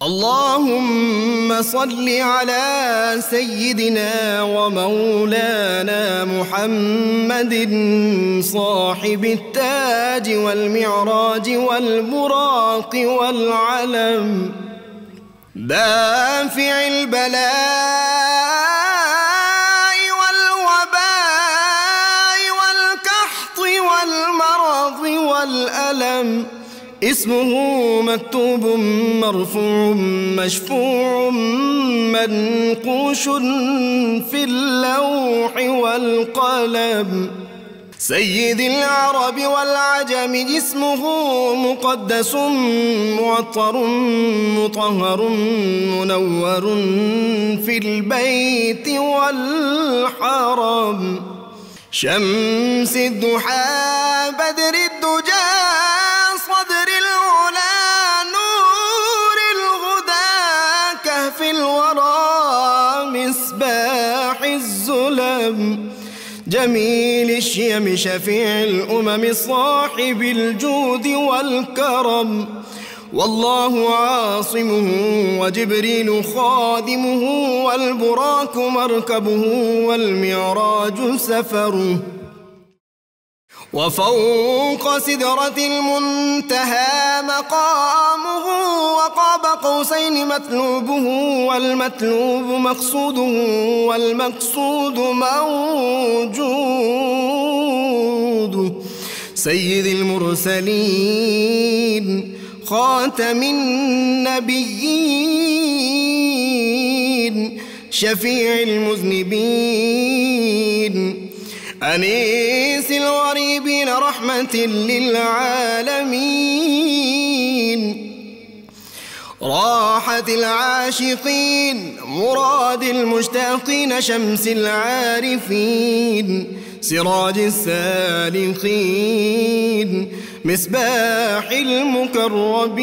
اللهم صل على سيدنا ومولانا محمد صاحب التاج والمعراج والبراق والعلم دافع البلاء والوباء والقحط والمرض والألم اسمه مكتوب مرفوع مشفوع منقوش في اللوح والقلم سيد العرب والعجم اسمه مقدس معطر مطهر منور في البيت والحرم شمس الضحى بدر الدجى صدر العلا نور الهدى كهف الورى مصباح الظلم جميل الشيم شفيع الأمم صاحب الجود والكرم والله عاصمه وجبريل خادمه والبراق مركبه والمعراج سفره وفوق سدرة المنتهى مقامه وقاب قوسين مطلوبه والمطلوب مقصوده والمقصود موجود سيد المرسلين خاتم النبيين شفيع المذنبين أنيس الغريبين رحمة للعالمين راحة العاشقين مراد المشتاقين شمس العارفين سراج السالكين مصباح المقربين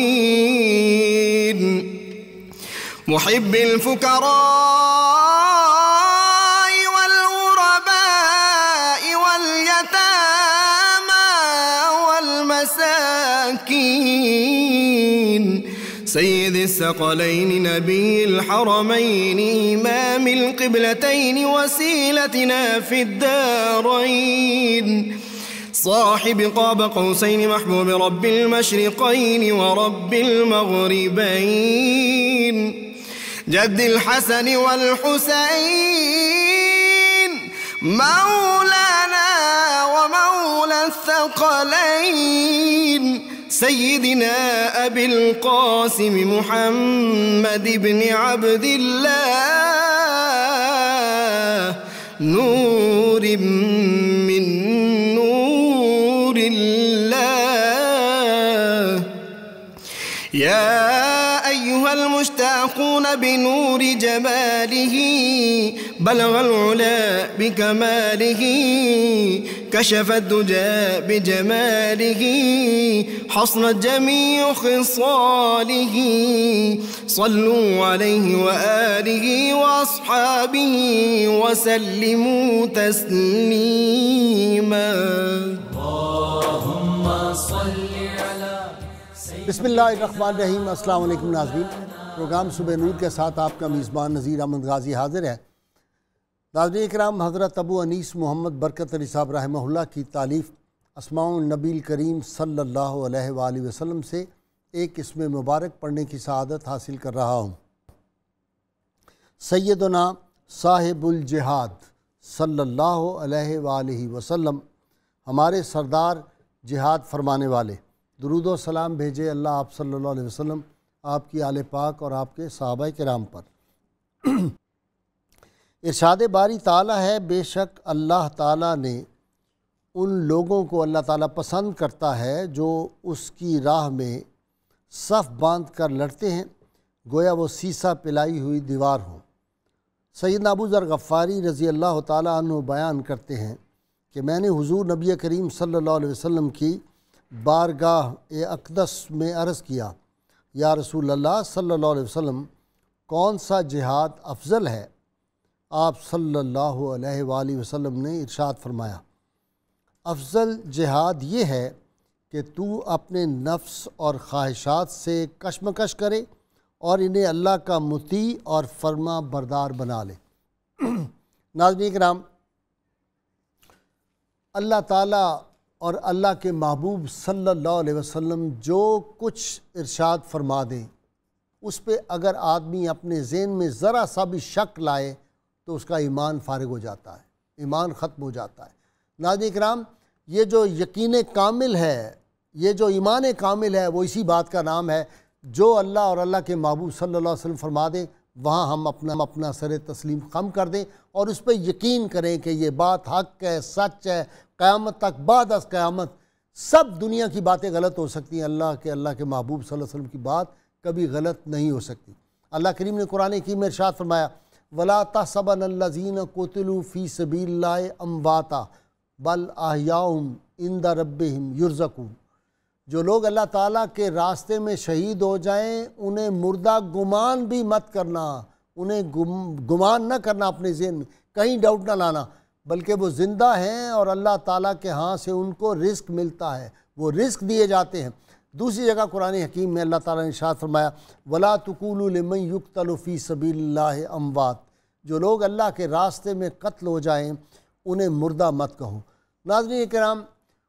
محب الفقراء سيد الثقلين نبي الحرمين إمام القبلتين وسيلتنا في الدارين صاحب قاب قوسين محبوب رب المشرقين ورب المغربين جد الحسن والحسين مولانا ومولى الثقلين سيدنا أبي القاسم محمد بن عبد الله نور من نور الله يا أيها المشتاقون بنور جماله بلغ العلا بكماله كشف الدجى بجماله حصنت جميع خصاله صلوا عليه وآله وأصحابه وسلموا تسليما اللهم صل على بسم اللہ الرحمن الرحیم۔ السلام علیکم ناظرین، پروگرام صبح نور کے ساتھ آپ کا میزبان نذیر احمد غازی حاضر ہے۔ ناظرین اکرام، حضرت ابو انیس محمد برکت علی صاحب رحمہ اللہ کی تالیف اسماء النبی الکریم صلی اللہ علیہ وآلہ وسلم سے ایک اسم مبارک پڑھنے کی سعادت حاصل کر رہا ہوں۔ سیدنا صاحب الجہاد صلی اللہ علیہ وآلہ وسلم، ہمارے سردار جہاد فرمانے والے، درود و سلام بھیجے اللہ آپ صلی اللہ علیہ وسلم، آپ کی آل پاک اور آپ کے صحابہ کرام پر۔ ارشاد باری تعالیٰ ہے، بے شک اللہ تعالیٰ نے ان لوگوں کو اللہ تعالیٰ پسند کرتا ہے جو اس کی راہ میں صف باندھ کر لڑتے ہیں، گویا وہ سیسا پلائی ہوئی دیوار ہو۔ سیدنا ابو ذر غفاری رضی اللہ تعالیٰ عنہ بیان کرتے ہیں کہ میں نے حضور نبی کریم صلی اللہ علیہ وسلم کی بارگاہ اقدس میں عرض کیا، یا رسول اللہ صلی اللہ علیہ وسلم، کون سا جہاد افضل ہے؟ آپ صلی اللہ علیہ وآلہ وسلم نے ارشاد فرمایا، افضل جہاد یہ ہے کہ تو اپنے نفس اور خواہشات سے کشمکش کرے اور انہیں اللہ کا مطیع اور فرما بردار بنا لے۔ ناظرین کرام، اللہ تعالیٰ اور اللہ کے محبوب صلی اللہ علیہ وسلم جو کچھ ارشاد فرما دیں اس پہ اگر آدمی اپنے ذہن میں ذرا سا بھی شک لائے تو اس کا ایمان فارغ ہو جاتا ہے، ایمان ختم ہو جاتا ہے۔ ناظرین کرام، یہ جو یقین کامل ہے، یہ جو ایمان کامل ہے، وہ اسی بات کا نام ہے جو اللہ اور اللہ کے محبوب صلی اللہ علیہ وسلم فرما دیں وہاں ہم اپنا سر تسلیم خم کر دیں اور اس پہ یقین کریں کہ یہ بات حق ہے، سچ ہے۔ قیامت تک، بعد از قیامت سب دنیا کی باتیں غلط ہو سکتی ہیں، اللہ کے محبوب صلی اللہ علیہ وسلم کی بات کبھی غلط نہیں ہو سکتی۔ اللہ کریم نے قرآن حکیم میں ارشاد فرمایا، وَلَا تَحْسَبَنَّ الَّذِينَ قُتِلُوا فِي سَبِيلِ اللَّهِ أَمْوَاتًا بَلْ أَحْيَاءٌ عِندَ رَبِّهِمْ يُرْزَقُونَ۔ جو لوگ اللہ تعالیٰ کے راستے میں شہید ہو جائیں انہیں مردہ گمان بھی مت کرنا، انہیں گمان نہ کرنا، اپنے ذہن میں کہیں ڈاؤٹ نہ لانا، بلکہ وہ زندہ ہیں اور اللہ تعالیٰ کے ہاں سے ان کو رزق ملتا ہے، وہ رزق دیے جاتے ہیں۔ دوسری جگہ قرآن حکیم میں اللہ تعالیٰ نے ارشاد فرمایا، وَلَا تُقُولُوا لِمَن يُقْتَلُ فِي سَبِيلِ اللَّهِ أَمْوَاتٌ۔ جو لوگ اللہ کے راستے میں قتل ہو جائیں انہیں مردہ مت کہو۔ ناظرین کرام،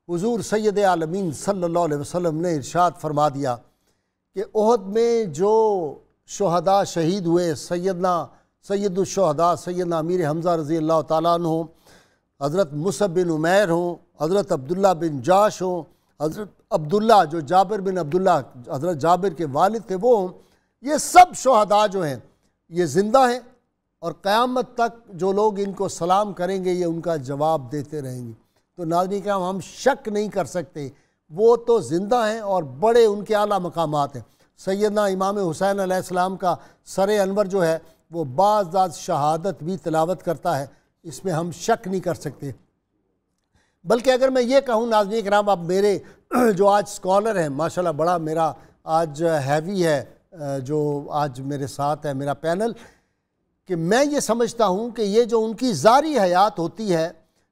حضور سید عالمین صلی اللہ علیہ وسلم نے ارشاد فرما دیا کہ احد میں جو شہداء شہید ہوئے، سید الشہداء سیدنا امیر حمزہ رضی اللہ تعالیٰ عنہ ہوں، حضرت مصعب بن عمیر ہوں، حضرت عبداللہ بن جاش ہوں، حضرت عبداللہ جو جابر بن عبداللہ حضرت جابر کے والد تھے وہ ہوں، یہ سب شہداء جو ہیں یہ زندہ ہیں اور قیامت تک جو لوگ ان کو سلام کریں گے یہ ان کا جواب دیتے رہیں گے۔ تو ناظرین کرام، ہم شک نہیں کر سکتے، وہ تو زندہ ہیں اور بڑے ان کے اعلیٰ مقامات ہیں۔ سیدنا امام حسین علیہ السلام کا سر انور جو ہے وہ بعض شہادت بھی تلاوت کرتا ہے، اس میں ہم شک نہیں کر سکتے۔ بلکہ اگر میں یہ کہوں ناظرین کرام، اب میرے جو آج اسکالر ہیں ماشاءاللہ، بڑا میرا آج ہیوی ہے جو آج میرے ساتھ ہے میرا پینل، کہ میں یہ سمجھتا ہوں کہ یہ جو ان کی ظاہری حیات ہوتی ہے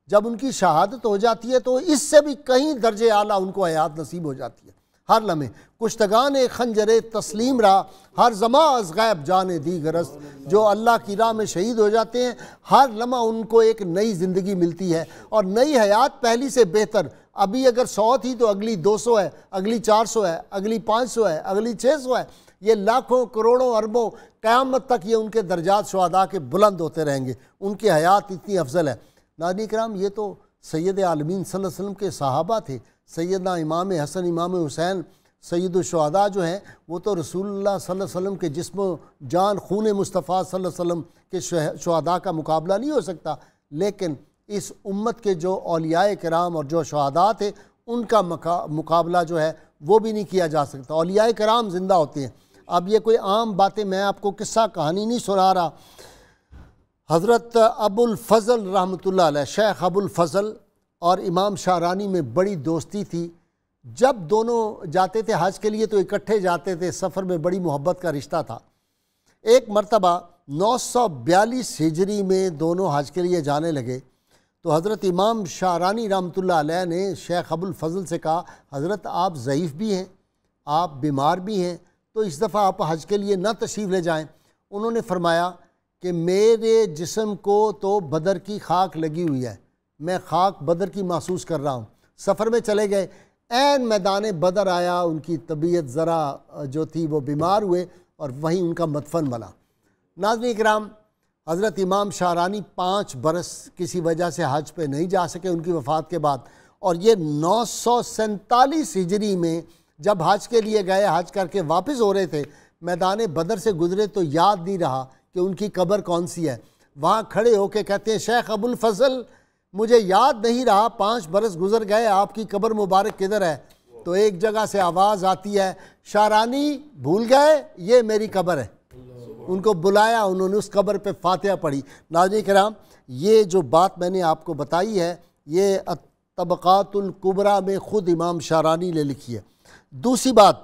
جب ان کی شہادت ہو جاتی ہے تو اس سے بھی کہیں درجے اعلیٰ ان کو حیات نصیب ہو جاتی ہے۔ ہر لمحے کشتگان خنجر تسلیم را ہر زماں از غیب جانے دی غرض، جو اللہ کی راہ میں شہید ہو جاتے ہیں ہر لمحہ ان کو ایک نئی زندگی ملتی ہے اور نئی حیات پہلی سے بہتر۔ ابھی اگر 100 تھی تو اگلی 200 ہے، اگلی 400 ہے، اگلی 500 ہے، اگلی 600 ہے، یہ لاکھوں کروڑوں اربوں قیامت تک یہ ان کے درجات شہداء کے بلند ہوتے رہیں گے، ان کی حیات اتنی افضل ہے۔ ناظرین کرام، یہ تو سید عالمین صلی اللہ علیہ وسلم کے صحابہ تھے۔ سیدنا امام حسن، امام حسین سید الشہداء جو ہیں وہ تو رسول اللہ صلی اللہ علیہ وسلم کے جسم و جان خون مصطفیٰ صلی اللہ علیہ وسلم کے شہداء کا مقابلہ نہیں ہو سکتا، لیکن اس امت کے جو اولیاء کرام اور جو شہداء تھے ان کا مقابلہ جو ہے وہ بھی نہیں کیا جا سکتا۔ اولیاء کرام زندہ ہوتے ہیں۔ اب یہ کوئی عام باتیں، میں آپ کو قصہ کہانی نہیں سنا رہا۔ حضرت ابو الفضل رحمۃ اللہ علیہ، شیخ ابو الفضل اور امام شارانی میں بڑی دوستی تھی۔ جب دونوں جاتے تھے حج کے لیے تو اکٹھے جاتے تھے، سفر میں بڑی محبت کا رشتہ تھا۔ ایک مرتبہ 942 ہجری میں دونوں حج کے لیے جانے لگے تو حضرت امام شارانی رحمۃ اللہ علیہ نے شیخ ابو الفضل سے کہا، حضرت آپ ضعیف بھی ہیں، آپ بیمار بھی ہیں، تو اس دفعہ آپ حج کے لیے نہ تشریف لے جائیں۔ انہوں نے فرمایا کہ میرے جسم کو تو بدر کی خاک لگی ہوئی ہے، میں خاک بدر کی محسوس کر رہا ہوں۔ سفر میں چلے گئے، عین میدان بدر آیا، ان کی طبیعت ذرا جو تھی وہ بیمار ہوئے اور وہیں ان کا مدفن بنا۔ ناظرین کرام، حضرت امام شارانی 5 برس کسی وجہ سے حج پہ نہیں جا سکے ان کی وفات کے بعد، اور یہ 947 ہجری میں جب حج کے لیے گئے، حج کر کے واپس ہو رہے تھے، میدان بدر سے گزرے تو یاد نہیں رہا کہ ان کی قبر کون سی ہے۔ وہاں کھڑے ہو کے کہتے ہیں، شیخ ابو الفضل مجھے یاد نہیں رہا، 5 برس گزر گئے، آپ کی قبر مبارک کدھر ہے؟ تو ایک جگہ سے آواز آتی ہے، شارانی بھول گئے، یہ میری قبر ہے۔ ان کو بلایا، انہوں نے اس قبر پہ فاتحہ پڑھی۔ ناظرین کرام، یہ جو بات میں نے آپ کو بتائی ہے یہ طبقات الکبریٰ میں خود امام شارانی نے لکھی ہے۔ دوسری بات،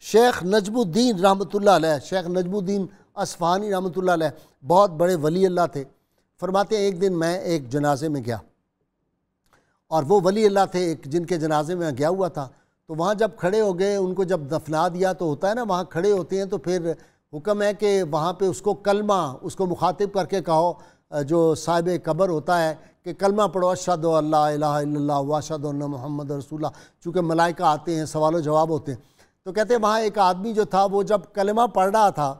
شیخ نجم الدین رحمۃ اللہ علیہ، شیخ نجم الدین اصفہانی رحمۃ اللہ علیہ بہت بڑے ولی اللہ تھے۔ فرماتے ہیں ایک دن میں ایک جنازے میں گیا، اور وہ ولی اللہ تھے ایک جن کے جنازے میں گیا ہوا تھا، تو وہاں جب کھڑے ہو گئے، ان کو جب دفنا دیا تو ہوتا ہے نا وہاں کھڑے ہوتے ہیں تو پھر حکم ہے کہ وہاں پہ اس کو کلمہ اس کو مخاطب کر کے کہو، جو صاحب قبر ہوتا ہے کہ کلمہ پڑھو اشہد ان لا الہ الا اللہ واشہد ان محمد رسول اللہ، چونکہ ملائکہ آتے ہیں سوال و جواب ہوتے ہیں. تو کہتے ہیں وہاں ایک آدمی جو تھا وہ جب کلمہ پڑھ رہا تھا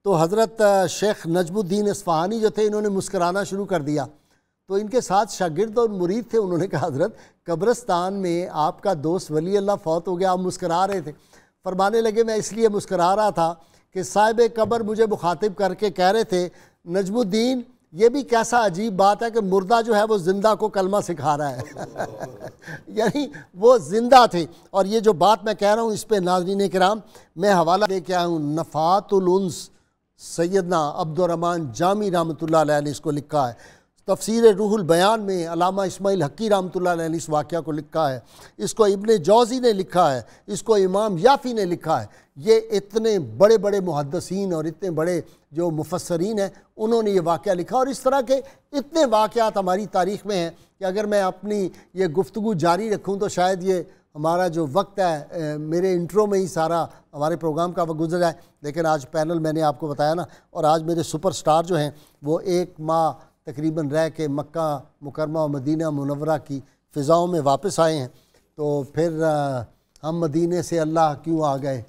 تو حضرت شیخ نجم الدین اصفہانی جو تھے انہوں نے مسکرانا شروع کر دیا. تو ان کے ساتھ شاگرد اور مرید تھے، انہوں نے کہا حضرت قبرستان میں آپ کا دوست ولی اللہ فوت ہو گیا، آپ مسکرا رہے تھے. فرمانے لگے میں اس لیے مسکرا رہا تھا کہ صاحب قبر مجھے مخاطب کر کے کہہ رہے تھے نجم الدین یہ بھی کیسا عجیب بات ہے کہ مردہ جو ہے وہ زندہ کو کلمہ سکھا رہا ہے. یعنی وہ زندہ تھے. اور یہ جو بات میں کہہ رہا ہوں اس پہ ناظرین کرام میں حوالہ لے کے آیا ہوں، نفحات الانس سیدنا عبدالرحمن جامی رحمۃ اللہ علیہ نے اس کو لکھا ہے. تفسیر روح البیان میں علامہ اسماعیل حقی رحمۃ اللہ علیہ نے اس واقعہ کو لکھا ہے. اس کو ابن جوزی نے لکھا ہے، اس کو امام یافی نے لکھا ہے. یہ اتنے بڑے بڑے محدثین اور اتنے بڑے جو مفسرین ہیں انہوں نے یہ واقعہ لکھا. اور اس طرح کے اتنے واقعات ہماری تاریخ میں ہیں کہ اگر میں اپنی یہ گفتگو جاری رکھوں تو شاید یہ ہمارا جو وقت ہے میرے انٹرو میں ہی سارا ہمارے پروگرام کا وقت گزر جائے. لیکن آج پینل میں نے آپ کو بتایا نا، اور آج میرے سپر سٹار جو ہیں وہ ایک ماہ تقریباً رہ کے مکہ مکرمہ و مدینہ منورہ کی فضاؤں میں واپس آئے ہیں. تو پھر ہم مدینے سے اللہ کیوں آ گئے،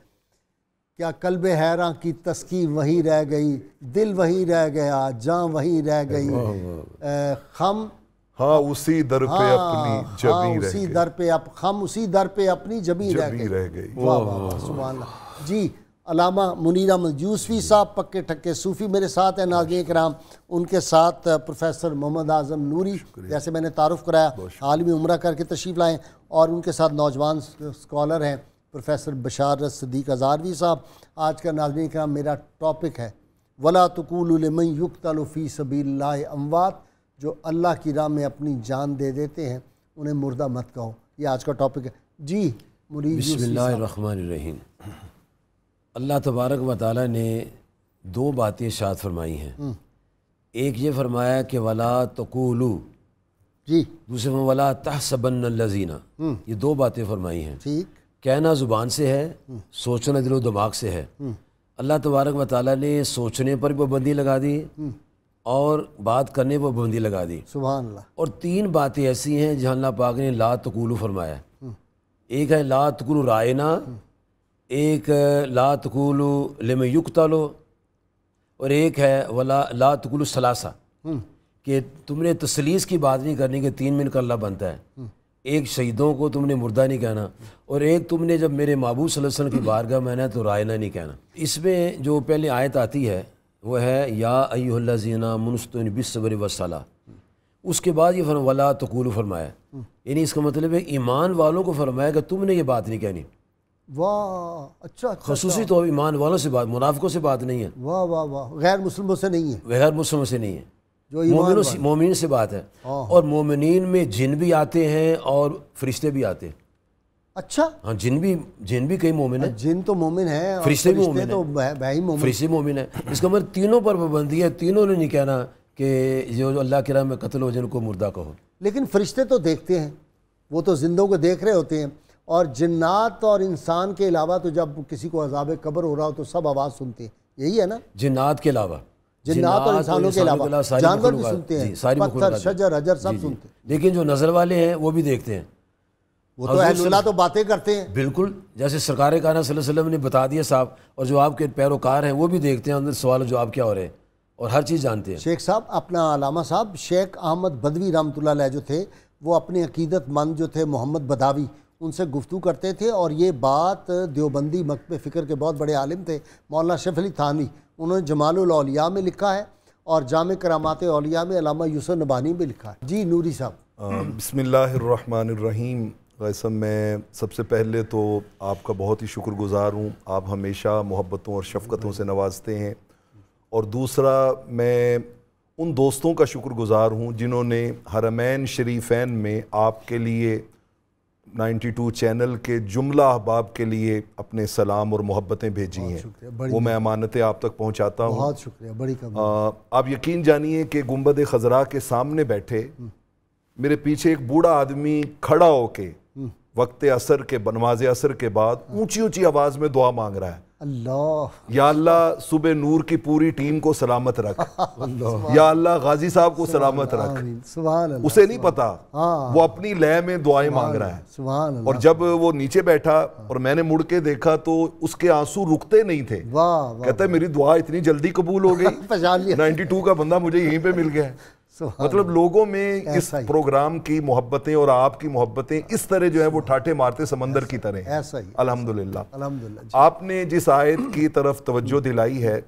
کیا قلب حیراں کی تسکی وہی رہ گئی، دل وہی رہ گیا، جاں وہی رہ گئی، خم ہاں اسی در پہ اپنی جبیں رہ اسی گئی، در پہ ہم اسی در پہ اپنی جبیں رہ گئی. واہ واہ واہ سبحان اللہ. جی علامہ منیر احمد یوسفی صاحب پکے ٹھکے صوفی میرے ساتھ ہیں ناظرین کرام. ان کے ساتھ پروفیسر محمد اعظم نوری جیسے میں نے تعارف کرایا عالمی عمرہ کر کے تشریف لائیں، اور ان کے ساتھ نوجوان اسکالر ہیں پروفیسر بشار صدیق ہزاروی صاحب. آج کا ناظرین کرام میرا ٹاپک ہے وَلَا تَقُولُوا لِمَن يُقْتَلُ فِي سَبِيلِ اللَّهِ اموات، جو اللہ کی راہ میں اپنی جان دے دیتے ہیں انہیں مردہ مت کہو. یہ آج کا ٹاپک ہے. جی مرید بسم اللہ الرحمن الرحیم. اللہ تبارک و تعالیٰ نے دو باتیں ارشاد فرمائی ہیں. ایک یہ فرمایا کہ وَلَا تَقُولُوا، جی دوسرے میں وَلَا تَحْسَبَنَّ الَّذِينَ. یہ دو باتیں فرمائی ہیں. ٹھیک. کہنا زبان سے ہے، سوچنا دل و دماغ سے ہے. اللہ تبارک و تعالیٰ نے سوچنے پر پابندی لگا دی اور بات کرنے پر پابندی لگا دی. سبحان اللہ. اور تین باتیں ایسی ہیں جہاں اللہ پاک نے لا تقولو فرمایا. ایک ہے لا تقولو رائنا، ایک لا تقولو لمن یقتلو، اور ایک ہے ولا لا تقولو ثلاثہ، کہ تم نے تثلیث کی بات نہیں کرنی کہ 3 من کا اللہ بنتا ہے. ایک شہیدوں کو تم نے مردہ نہیں کہنا، اور ایک تم نے جب میرے محبوب صلی اللہ علیہ وسلم کی بارگاہ میں نے تو رائنا نہیں کہنا. اس میں جو پہلے آیت آتی ہے وہ ہے یا ایھا الذین آمنوا استعینوا بالصبر والصلاۃ. اس کے بعد یہ فرمایا ولا تقولوا فرمایا، یعنی اس کا مطلب ہے ایمان والوں کو فرمایا کہ تم نے یہ بات نہیں کہنی. واہ اچھا. خصوصی طور ایمان والوں سے بات، منافقوں سے بات نہیں ہے. واہ واہ واہ. غیر مسلموں سے نہیں ہے، غیر مسلموں سے نہیں ہے، جو مومنین سے بات ہے. اور مومنین میں جن بھی آتے ہیں اور فرشتے بھی آتے ہیں. اچھا. ہاں جن بھی کئی مومن ہیں. جن تو مومن ہیں، فرشتے بھی مومن تو فرشتے مومن ہیں. اس کا مطلب تینوں پر پابندی ہے، تینوں نے نہیں کہنا کہ جو اللہ کی راہ میں قتل ہو جن کو مردہ کہو. لیکن فرشتے تو دیکھتے ہیں، وہ تو زندوں کو دیکھ رہے ہوتے ہیں. اور جنات اور انسان کے علاوہ تو جب کسی کو عذاب قبر ہو رہا ہو تو سب آواز سنتے ہیں، یہی ہے نا؟ جنات کے علاوہ، جنات اور انسانوں کے علاوہ جانور بھی سنتے ہیں، پتھر شجر حجر سب سنتے ہیں. لیکن جو نظر والے ہیں وہ بھی دیکھتے ہیں. وہ تو اہل اللہ تو باتیں کرتے ہیں. بالکل جیسے سرکار کائنات صلی اللہ علیہ وسلم نے بتا دیا صاحب، اور جو آپ کے پیروکار ہیں وہ بھی دیکھتے ہیں اندر سوال و جواب کیا ہو رہے ہیں اور ہر چیز جانتے ہیں. شیخ صاحب اپنا علامہ صاحب شیخ احمد بدوی رحمۃ اللہ علیہ جو تھے وہ اپنے عقیدت مند جو تھے محمد بداوی ان سے گفتگو کرتے تھے. اور یہ بات دیوبندی مکتب فکر کے بہت بڑے عالم تھے مولانا شریف علی تھانوی، انہوں نے جمال الاولیاء میں لکھا ہے اور جامع کرامات اولیاء میں علامہ یوسف نبہانی میں لکھا ہے. جی نوری صاحب. بسم اللہ الرحمن الرحیم. قاسم میں سب سے پہلے تو آپ کا بہت ہی شکر گزار ہوں، آپ ہمیشہ محبتوں اور شفقتوں سے نوازتے ہیں. اور دوسرا میں ان دوستوں کا شکر گزار ہوں جنہوں نے حرمین شریفین میں آپ کے لیے 92 چینل کے جملہ احباب کے لیے اپنے سلام اور محبتیں بھیجی ہیں. وہ میں امانتیں آپ تک پہنچاتا ہوں. بہت شکریہ. بڑی آپ یقین جانیے کہ گنبد خضراء کے سامنے بیٹھے میرے پیچھے ایک بوڑھا آدمی کھڑا ہو کے وقت عصر کے نماز عصر کے بعد اونچی اونچی آواز میں دعا مانگ رہا ہے، اللہ یا اللہ صبح نور کی پوری ٹیم کو سلامت رکھ، یا اللہ غازی صاحب کو سلامت رکھ۔ آمین، سبحان اللہ، اسے نہیں پتا، وہ اپنی لے میں دعائیں مانگ رہا ہے۔ سبحان اللہ، اور جب وہ نیچے بیٹھا اور میں نے مڑ کے دیکھا تو اس کے آنسو رکتے نہیں تھے۔ واہ واہ، کہتا ہے میری دعا اتنی جلدی قبول ہو گئی، پہچان لیا 92 کا بندہ مجھے یہیں پہ مل گیا ہے۔ مطلب لوگوں میں اس ایسا ہی، پروگرام کی محبتیں اور آپ کی محبتیں اس طرح جو ہے وہ ٹھاٹے مارتے سمندر کی طرح ہیں۔ ایسا ہی، الحمدللہ۔ الحمدللہ۔ آپ نے جس آیت کی طرف توجہ دلائی ہے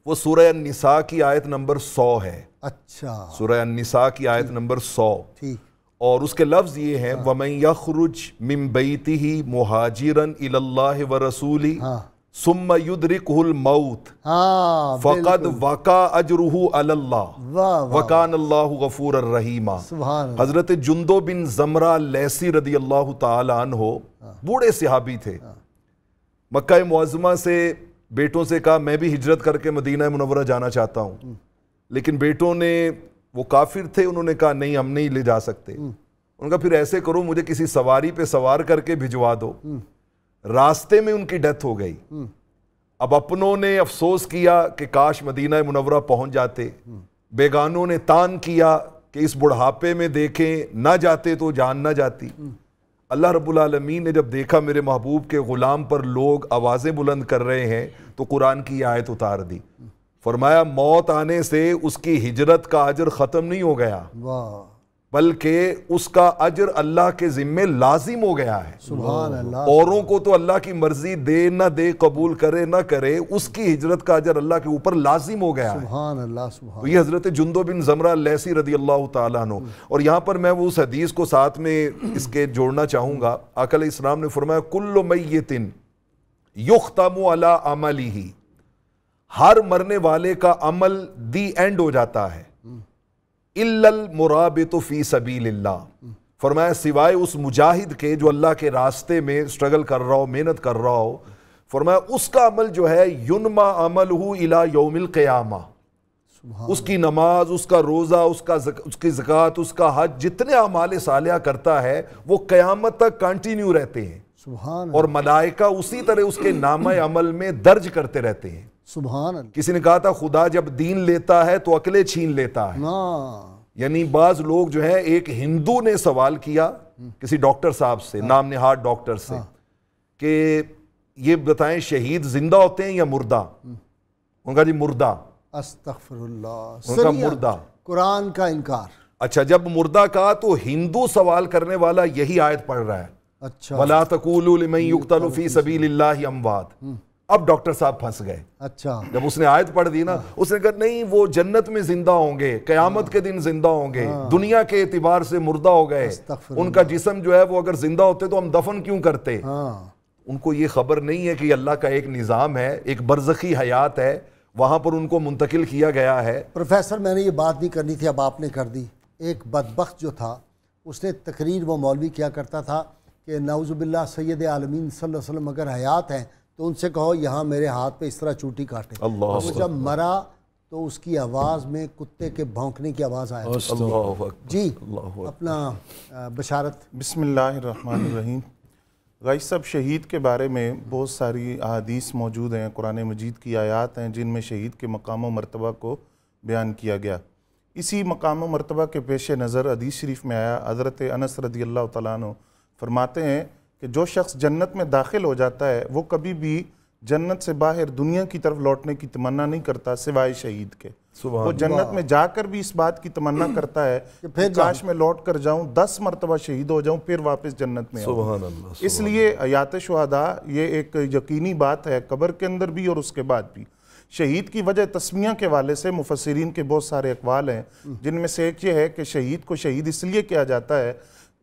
وہ سورہ النساء کی آیت نمبر 100 ہے۔ اچھا، سورہ النساء کی آیت نمبر 100، ٹھیک، اور اس کے لفظ یہ ہیں وَمَن يَخْرُجْ مِن بَيْتِهِ مُهَاجِرًا إِلَى اللَّهِ وَرَسُولِهِ ثُمَّ يُدْرِكْهُ الْمَوْتُ ہاں فَقَدْ وَقَعَ أَجْرُهُ عَلَى اللَّهِ واہ واہ، وَكَانَ اللَّهُ غَفُورًا رَحِيمًا۔ سبحان اللہ، حضرت جندو بن زمرہ لیسی رضی اللہ تعالی عنہ بوڑھے صحابی تھے، مکہ معظمہ سے بیٹوں سے کہا میں بھی ہجرت کر کے مدینہ منورہ جانا چاہتا ہوں، لیکن بیٹوں نے، وہ کافر تھے، انہوں نے کہا نہیں ہم نہیں لے جا سکتے۔ ان کا پھر ایسے کرو مجھے کسی سواری پہ سوار کر کے بھجوا دو۔ راستے میں ان کی ڈیتھ ہو گئی۔ اب اپنوں نے افسوس کیا کہ کاش مدینہ منورہ پہنچ جاتے، بیگانوں نے تان کیا کہ اس بڑھاپے میں دیکھیں نہ جاتے تو جان نہ جاتی۔ اللہ رب العالمین نے جب دیکھا میرے محبوب کے غلام پر لوگ آوازیں بلند کر رہے ہیں تو قرآن کی آیت اتار دی، فرمایا موت آنے سے اس کی ہجرت کا اجر ختم نہیں ہو گیا، واہ، بلکہ اس کا اجر اللہ کے ذمے لازم ہو گیا ہے۔ سبحان اللہ، اوروں کو تو اللہ کی مرضی دے نہ دے، قبول کرے نہ کرے، اس کی ہجرت کا اجر اللہ کے اوپر لازم ہو گیا ہے۔ سبحان اللہ، سبحان تو یہ حضرت جندو بن زمرہ لیسی رضی اللہ تعالیٰ عنہ۔ اور یہاں پر میں وہ اس حدیث کو ساتھ میں اس کے جوڑنا چاہوں گا۔ آقا علیہ السلام نے فرمایا کل میت یختم علی عملہ، ہر مرنے والے کا عمل دی اینڈ ہو جاتا ہے، الا المرابط فی سبیل اللہ، فرمایا سوائے اس مجاہد کے جو اللہ کے راستے میں اسٹرگل کر رہا ہو، محنت کر رہا ہو، فرمایا اس کا عمل جو ہے ینما عملہ الی یوم القیامہ، اس کی نماز، اس کا روزہ، اس کی زکوٰۃ، اس کا حج، جتنے اعمال صالحہ کرتا ہے وہ قیامت تک کنٹینیو رہتے ہیں، سبحان اور ملائکہ اسی طرح اس کے نامہ عمل میں درج کرتے رہتے ہیں۔ سبحان اللہ، کسی نے کہا تھا خدا جب دین لیتا ہے تو عقلیں چھین لیتا ہے۔ یعنی بعض لوگ جو ہے، ایک ہندو نے سوال کیا کسی ڈاکٹر صاحب سے، نام نہاد ڈاکٹر سے، کہ یہ بتائیں شہید زندہ ہوتے ہیں یا مردہ؟ ان کا جی مردہ۔ استغفر اللہ، ان کا مردہ۔ قرآن کا انکار۔ اچھا، جب مردہ کہا تو ہندو سوال کرنے والا یہی آیت پڑھ رہا ہے، اچھا، وَلَا تَقُولُوا لِمَن يُقْتَلُ فِي سَبِيلِ اللَّهِ أَمْوَاتٌ۔ اب ڈاکٹر صاحب پھنس گئے۔ اچھا، جب اس نے آیت پڑھ دی نا، اس نے کہا نہیں وہ جنت میں زندہ ہوں گے، قیامت کے دن زندہ ہوں گے، دنیا کے اعتبار سے مردہ ہو گئے، ان کا جسم جو ہے وہ اگر زندہ ہوتے تو ہم دفن کیوں کرتے؟ ان کو یہ خبر نہیں ہے کہ یہ اللہ کا ایک نظام ہے، ایک برزخی حیات ہے، وہاں پر ان کو منتقل کیا گیا ہے۔ پروفیسر میں نے یہ بات نہیں کرنی تھی، اب آپ نے کر دی۔ ایک بدبخت جو تھا اس نے تقریر، وہ مولوی کیا کرتا تھا کہ نعوذ باللہ سید عالمین صلی اللہ علیہ وسلم اگر حیات ہیں تو ان سے کہو یہاں میرے ہاتھ پہ اس طرح چوٹی کاٹے۔ اللہ، وہ جب مرا تو اس کی آواز میں کتے کے بھونکنے کی آواز آئی۔ اللہ اکبر۔ جی اپنا بشارت۔ بسم اللہ الرحمن الرحیم۔ غائب صاحب، شہید کے بارے میں بہت ساری احادیث موجود ہیں، قرآن مجید کی آیات ہیں جن میں شہید کے مقام و مرتبہ کو بیان کیا گیا۔ اسی مقام و مرتبہ کے پیش نظر حدیث شریف میں آیا، حضرت انس رضی اللہ تعالیٰ عنہ فرماتے ہیں کہ جو شخص جنت میں داخل ہو جاتا ہے وہ کبھی بھی جنت سے باہر دنیا کی طرف لوٹنے کی تمنا نہیں کرتا سوائے شہید کے۔ وہ جنت میں جا کر بھی اس بات کی تمنا کرتا ہے کہ کاش میں لوٹ کر جاؤں، 10 مرتبہ شہید ہو جاؤں پھر واپس جنت میں آؤں۔ سبحان اللہ۔ اس لیے حیات شہداء یہ ایک یقینی بات ہے، قبر کے اندر بھی اور اس کے بعد بھی۔ شہید کی وجہ تسمیہ کے والے سے مفسرین کے بہت سارے اقوال ہیں، جن میں سے ایک یہ ہے کہ شہید کو شہید اس لیے کیا جاتا ہے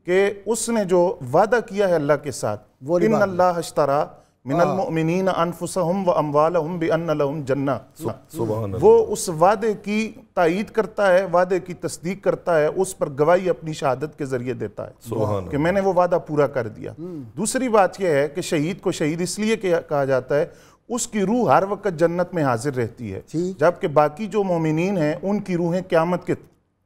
کہ اس نے جو وعدہ کیا ہے اللہ کے ساتھ، ان اللہ اشترى من المؤمنین انفسهم واموالهم بان لهم جنہ، وہ اس وعدے کی تائید کرتا ہے، وعدے کی تصدیق کرتا ہے، اس پر گواہی اپنی شہادت کے ذریعے دیتا ہے کہ میں نے وہ وعدہ پورا کر دیا۔ دوسری بات یہ ہے کہ شہید کو شہید اس لیے کہا جاتا ہے اس کی روح ہر وقت جنت میں حاضر رہتی ہے، جبکہ باقی جو مومنین ہیں ان کی روحیں قیامت کے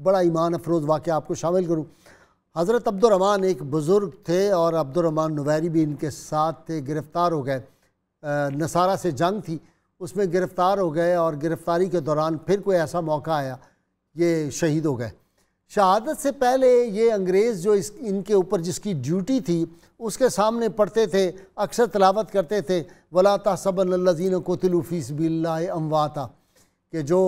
بڑا ایمان افروز واقعہ آپ کو شامل کروں. حضرت عبد الرحمن ایک بزرگ تھے اور عبد الرحمن نویری بھی ان کے ساتھ تھے. گرفتار ہو گئے, نصارہ سے جنگ تھی, اس میں گرفتار ہو گئے اور گرفتاری کے دوران پھر کوئی ایسا موقع آیا, یہ شہید ہو گئے. شہادت سے پہلے یہ انگریز جو ان کے اوپر جس کی ڈیوٹی تھی اس کے سامنے پڑھتے تھے, اکثر تلاوت کرتے تھے وَلَا تَحْسَبَنَّ الَّذِينَ قُتِلُوا فِي سَبِيلِ اللَّهِ أَمْوَاتًا, کہ جو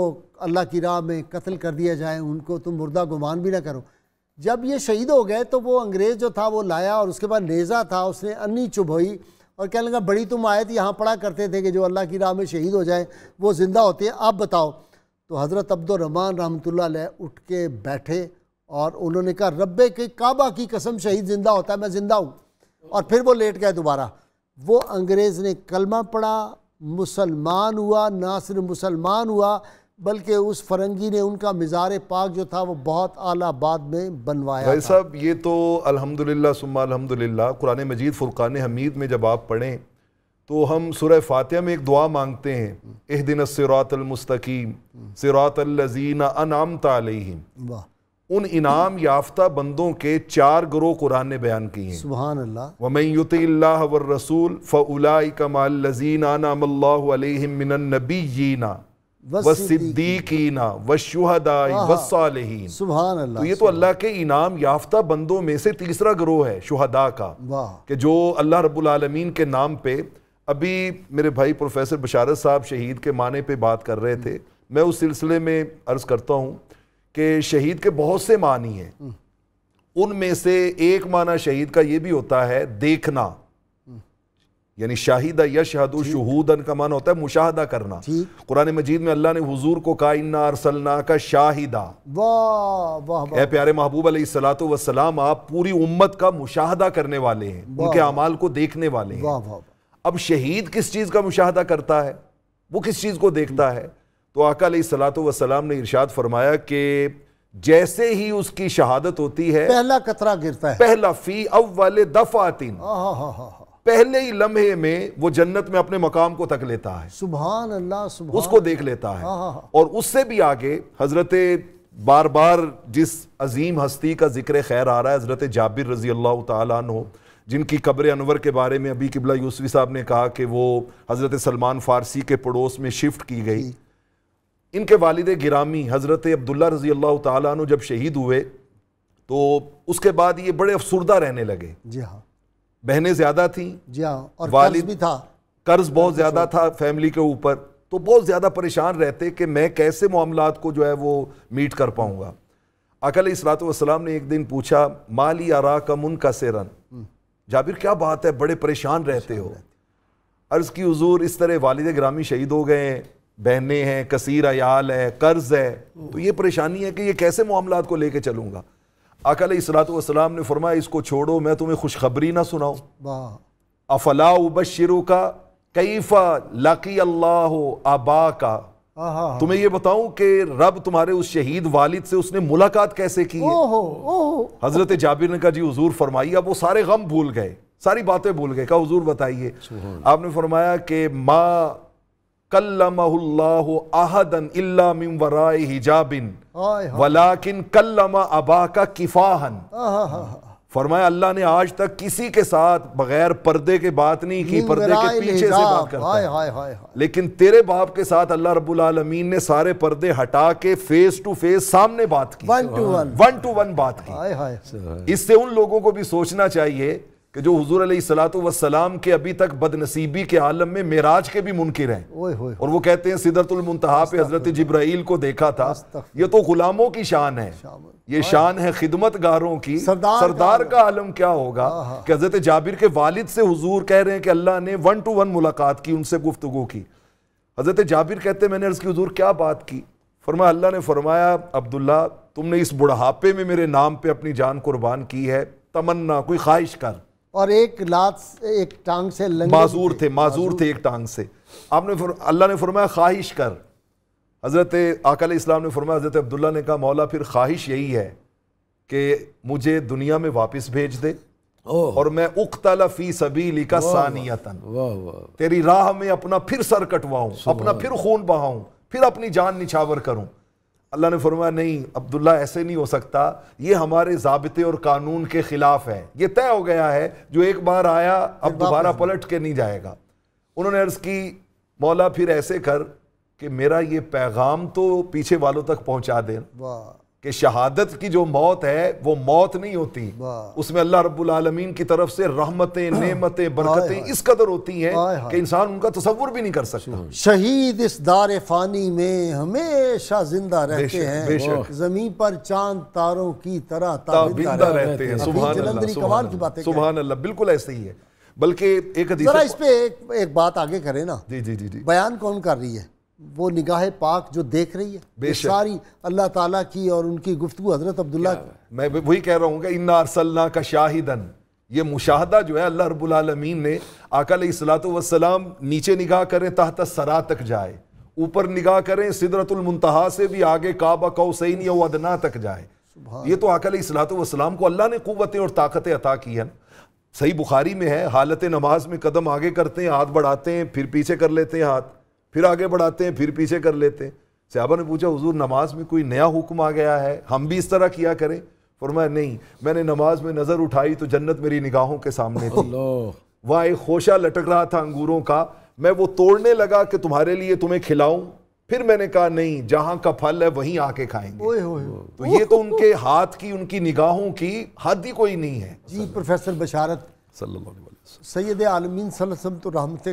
اللہ کی راہ میں قتل کر دیا جائیں ان کو تم مردہ گمان بھی نہ کرو. جب یہ شہید ہو گئے تو وہ انگریز جو تھا وہ لایا اور اس کے بعد نیزہ تھا, اس نے انی چبھوئی اور کہنے لگا بڑی تم آیت یہاں پڑھا کرتے تھے کہ جو اللہ کی راہ میں شہید ہو جائیں وہ زندہ ہوتے ہیں, آپ بتاؤ. تو حضرت عبد الرحمن رحمۃ اللہ علیہ اٹھ کے بیٹھے اور انہوں نے کہا رب کے کعبہ کی قسم شہید زندہ ہوتا ہے, میں زندہ ہوں. اور پھر وہ لیٹ گئے دوبارہ. وہ انگریز نے کلمہ پڑھا, مسلمان ہوا, نہ صرف مسلمان ہوا بلکہ اس فرنگی نے ان کا مزار پاک جو تھا وہ بہت اعلیٰ آباد میں بنوایا بھائی تھا. صاحب یہ تو الحمدللہ ثم الحمدللہ قرآن مجید فرقان حمید میں جب آپ پڑھیں تو ہم سورہ فاتحہ میں ایک دعا مانگتے ہیں, اہدنا الصراط المستقیم صراط الذین انعمت علیہم. واہ, ان انعام یافتہ بندوں کے 4 گروہ قرآن نے بیان کیے ہیں. سبحان اللہ. وَمَن يُطِعِ اللَّهَ وَالرَّسُولَ فَأُولَٰئِكَ مَعَ الَّذِينَ أَنْعَمَ اللَّهُ عَلَيْهِم مِّنَ النَّبِيِّينَ وَالصِّدِّيقِينَ وَالشُّهَدَاءِ وَالصَّالِحِينَ. سبحان اللہ. تو یہ تو اللہ کے انعام یافتہ بندوں میں سے تیسرا گروہ ہے شہداء کا, کہ جو اللہ رب العالمین کے نام پہ. ابھی میرے بھائی پروفیسر بشارت صاحب شہید کے معنی پہ بات کر رہے تھے, میں اس سلسلے میں عرض کرتا ہوں کہ شہید کے بہت سے معنی ہیں. ان میں سے ایک معنی شہید کا یہ بھی ہوتا ہے دیکھنا, یعنی شاہدہ یشہد شہودن کا معنی ہوتا ہے مشاہدہ کرنا. قرآن مجید میں اللہ نے حضور کو کہا انا ارسلناک شاہدہ, واہ واہ اے پیارے محبوب علیہ السلام آپ پوری امت کا مشاہدہ کرنے والے ہیں, ان کے اعمال کو دیکھنے والے ہیں. اب شہید کس چیز کا مشاہدہ کرتا ہے, وہ کس چیز کو دیکھتا ہے؟ تو آقا علیہ السلام نے ارشاد فرمایا کہ جیسے ہی اس کی شہادت ہوتی ہے پہلا قطرہ گرتا ہے, پہلا فی اول دفعتن, پہلے ہی لمحے میں وہ جنت میں اپنے مقام کو تک لیتا ہے. سبحان اللہ. سبحان, اس کو دیکھ لیتا ہے. اور اس سے بھی آگے حضرت بار بار جس عظیم ہستی کا ذکر خیر آ رہا ہے, حضرت جابر رضی اللہ تعالیٰ عنہ, جن کی قبر انور کے بارے میں ابھی قبلہ یوسفی صاحب نے کہا کہ وہ حضرت سلمان فارسی کے پڑوس میں شفٹ کی گئی. ان کے والد گرامی حضرت عبداللہ رضی اللہ تعالیٰ عنہ جب شہید ہوئے تو اس کے بعد یہ بڑے افسردہ رہنے لگے. جی ہاں, بہنیں زیادہ تھیں, جی ہاں, اور والد قرض بھی تھا, قرض بہت زیادہ تھا فیملی کے اوپر, تو بہت زیادہ پریشان رہتے کہ میں کیسے معاملات کو جو ہے وہ میٹ کر پاؤں گا. آقا علیہ السلام نے ایک دن پوچھا مالی اراک منکسرا, جابر کیا بات ہے بڑے پریشان رہتے ہو؟ عرض کی حضور اس طرح والد گرامی شہید ہو گئے ہیں, بہنیں ہیں, کثیر عیال ہے, قرض ہے, تو یہ پریشانی ہے کہ یہ کیسے معاملات کو لے کے چلوں گا. آقا علیہ السلام نے فرمایا اس کو چھوڑو, میں تمہیں خوشخبری نہ سناؤں؟ افلا ابشرک کیف لقی اللہ اباک, تمہیں یہ بتاؤں کہ رب تمہارے اس شہید والد سے اس نے ملاقات کیسے کی ہے؟ حضرت جابر نے کہا جی حضور فرمائیے. اب وہ سارے غم بھول گئے, ساری باتیں بھول گئے. کہا حضور بتائیے. آپ نے فرمایا کہ ما کلمہ اللہ احدا الا من وراء حجاب ولیکن کلمہ اباک کفاحا. فرمایا اللہ نے آج تک کسی کے ساتھ بغیر پردے کے بات نہیں کی, پردے کے پیچھے سے بات کرتا ہے, لیکن تیرے باپ کے ساتھ اللہ رب العالمین نے سارے پردے ہٹا کے فیس ٹو فیس سامنے بات کی, ون ٹو ون بات کی. اس سے ان لوگوں کو بھی سوچنا چاہیے کہ جو حضور علیہ السلام کے ابھی تک بد نصیبی کے عالم میں معراج کے بھی منکر ہیں, اور وہ کہتے ہیں سدرۃ المنتہا پہ حضرت جبرائیل کو دیکھا تھا. یہ تو غلاموں کی شان ہے, یہ شان ہے خدمت گاروں کی. سردار کا عالم کیا ہوگا کہ حضرت جابر کے والد سے حضور کہہ رہے ہیں کہ اللہ نے 1 to 1 ملاقات کی, ان سے گفتگو کی. حضرت جابر کہتے ہیں میں نے عرض کی حضور کیا بات کی؟ فرمایا اللہ نے فرمایا عبداللہ تم نے اس بڑھاپے میں میرے نام پہ اپنی جان قربان کی ہے, تمنا کوئی خواہش کر. اور ایک لات ایک ٹانگ سے معذور تھے ایک ٹانگ سے. آپ نے اللہ نے فرمایا خواہش کر. حضرت آقا علیہ السلام نے فرمایا, حضرت عبداللہ نے کہا مولا پھر خواہش یہی ہے کہ مجھے دنیا میں واپس بھیج دے اور میں اقتل فی سبیلک ثانیۃ, تیری راہ میں اپنا پھر سر کٹواؤں, اپنا پھر خون بہاؤں, پھر اپنی جان نچھاور کروں. اللہ نے فرمایا نہیں عبداللہ ایسے نہیں ہو سکتا، یہ ہمارے ضابطے اور قانون کے خلاف ہے، یہ طے ہو گیا ہے، جو ایک بار آیا اب دوبارہ پلٹ کے نہیں جائے گا۔ انہوں نے عرض کی مولا پھر ایسے کر کہ میرا یہ پیغام تو پیچھے والوں تک پہنچا دیں کہ شہادت کی جو موت ہے وہ موت نہیں ہوتی، اس میں اللہ رب العالمین کی طرف سے رحمتیں، نعمتیں، برکتیں اس قدر ہوتی ہیں کہ انسان ان کا تصور بھی نہیں کر سکتا۔ شہید اس دار فانی میں ہمیشہ زندہ رہتے ہیں، زمین پر چاند تاروں کی طرح تابندہ رہتے ہیں۔ سبحان اللہ، سبحان اللہ، بالکل ایسے ہی ہے۔ بلکہ ایک حدیث ذرا اس پہ ایک بات آگے کریں نا، جی جی جی جی، بیان کون کر رہی ہے؟ وہ نگاہ پاک جو دیکھ رہی ہے ساری اللہ تعالیٰ کی اور ان کی گفتگو حضرت عبداللہ کی۔ میں وہی کہہ رہا ہوں کہ اِنَّا أَرْسَلْنَاكَ شَاهِدًا، یہ مشاہدہ جو ہے اللہ رب العالمین نے آقا علیہ الصلوۃ نیچے نگاہ کریں تحت الثریٰ تک جائے، اوپر نگاہ کریں سدرۃ المنتہا سے بھی آگے قاب قوسین یا ادنیٰ تک جائے۔ یہ تو آقا علیہ الصلوۃ کو اللہ نے قوتیں اور طاقتیں عطا کی ہیں۔ صحیح بخاری میں ہے، حالت نماز میں قدم آگے کرتے ہیں، ہاتھ بڑھاتے ہیں، پھر پیچھے کر لیتے ہیں، ہاتھ پھر آگے بڑھاتے ہیں، پھر پیچھے کر لیتے ہیں۔ صحابہ نے پوچھا حضور نماز میں کوئی نیا حکم آ گیا ہے، ہم بھی اس طرح کیا کریں؟ فرمایا نہیں، میں نے نماز میں نظر اٹھائی تو جنت میری نگاہوں کے سامنے تھی، وہاں ایک خوشہ لٹک رہا تھا انگوروں کا، میں وہ توڑنے لگا کہ تمہارے لیے تمہیں کھلاؤں، پھر میں نے کہا نہیں، جہاں کا پھل ہے وہیں آ کے کھائیں گے۔ تو یہ تو ان کے ہاتھ کی، ان کی نگاہوں کی حد ہی کوئی نہیں ہے۔ جی پروفیسر بشارت، صلی اللہ علیہ وسلم، سید عالمین صلی اللہ علیہ وسلم تو رحمت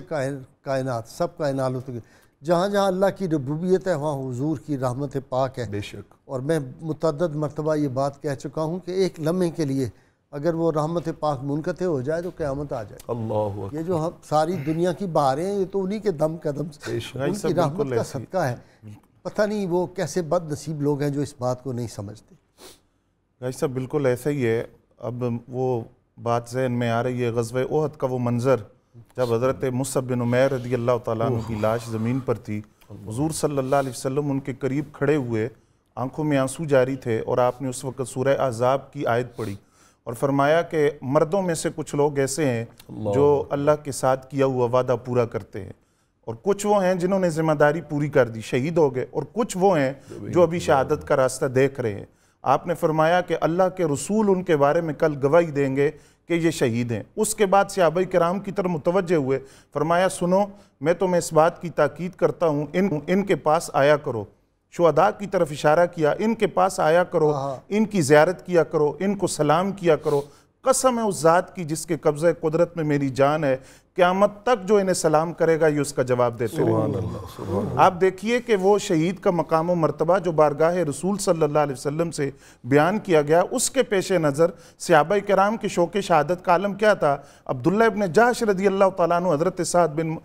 کائنات، سب کائنات ہوتے ہیں، جہاں جہاں اللہ کی ربوبیت ہے وہاں حضور کی رحمت پاک ہے۔ بے شک، اور میں متعدد مرتبہ یہ بات کہہ چکا ہوں کہ ایک لمحے کے لیے اگر وہ رحمت پاک منقطع ہو جائے تو قیامت آ جائے۔ اللہ یہ جو ہم ساری دنیا کی بہاریں ہیں یہ تو انہی کے دم قدم سے ان کی رحمت کا صدقہ ہے۔ پتہ نہیں وہ کیسے بد نصیب لوگ ہیں جو اس بات کو نہیں سمجھتے۔ بھائی صاحب بالکل ایسا ہی ہے۔ اب وہ بات ذہن میں آ رہی ہے غزوہ احد کا وہ منظر جب حضرت مصعب بن عمیر رضی اللہ تعالیٰ عنہ کی لاش زمین پر تھی، حضور صلی اللہ علیہ وسلم ان کے قریب کھڑے ہوئے، آنکھوں میں آنسو جاری تھے، اور آپ نے اس وقت سورہ احزاب کی آیت پڑھی اور فرمایا کہ مردوں میں سے کچھ لوگ ایسے ہیں جو اللہ کے ساتھ کیا ہوا وعدہ پورا کرتے ہیں، اور کچھ وہ ہیں جنہوں نے ذمہ داری پوری کر دی، شہید ہو گئے، اور کچھ وہ ہیں جو ابھی شہادت کا راستہ دیکھ رہے ہیں۔ آپ نے فرمایا کہ اللہ کے رسول ان کے بارے میں کل گواہی دیں گے کہ یہ شہید ہیں۔ اس کے بعد صحابہ کرام کی طرف متوجہ ہوئے، فرمایا سنو، میں تمہیں اس بات کی تاکید کرتا ہوں، ان کے پاس آیا کرو۔ شہداء کی طرف اشارہ کیا، ان کے پاس آیا کرو، ان کی زیارت کیا کرو، ان کو سلام کیا کرو۔ قسم ہے اس ذات کی جس کے قبضہ قدرت میں میری جان ہے، قیامت تک جو انہیں سلام کرے گا یہ اس کا جواب دیتے رہے۔ آپ دیکھیے کہ وہ شہید کا مقام و مرتبہ جو بارگاہ رسول صلی اللہ علیہ وسلم سے بیان کیا گیا، اس کے پیش نظر صحابہ کرام کے شوق شہادت کا عالم کیا تھا؟ عبداللہ ابن جحش رضی اللہ تعالیٰ عنہ حضرت سعد بن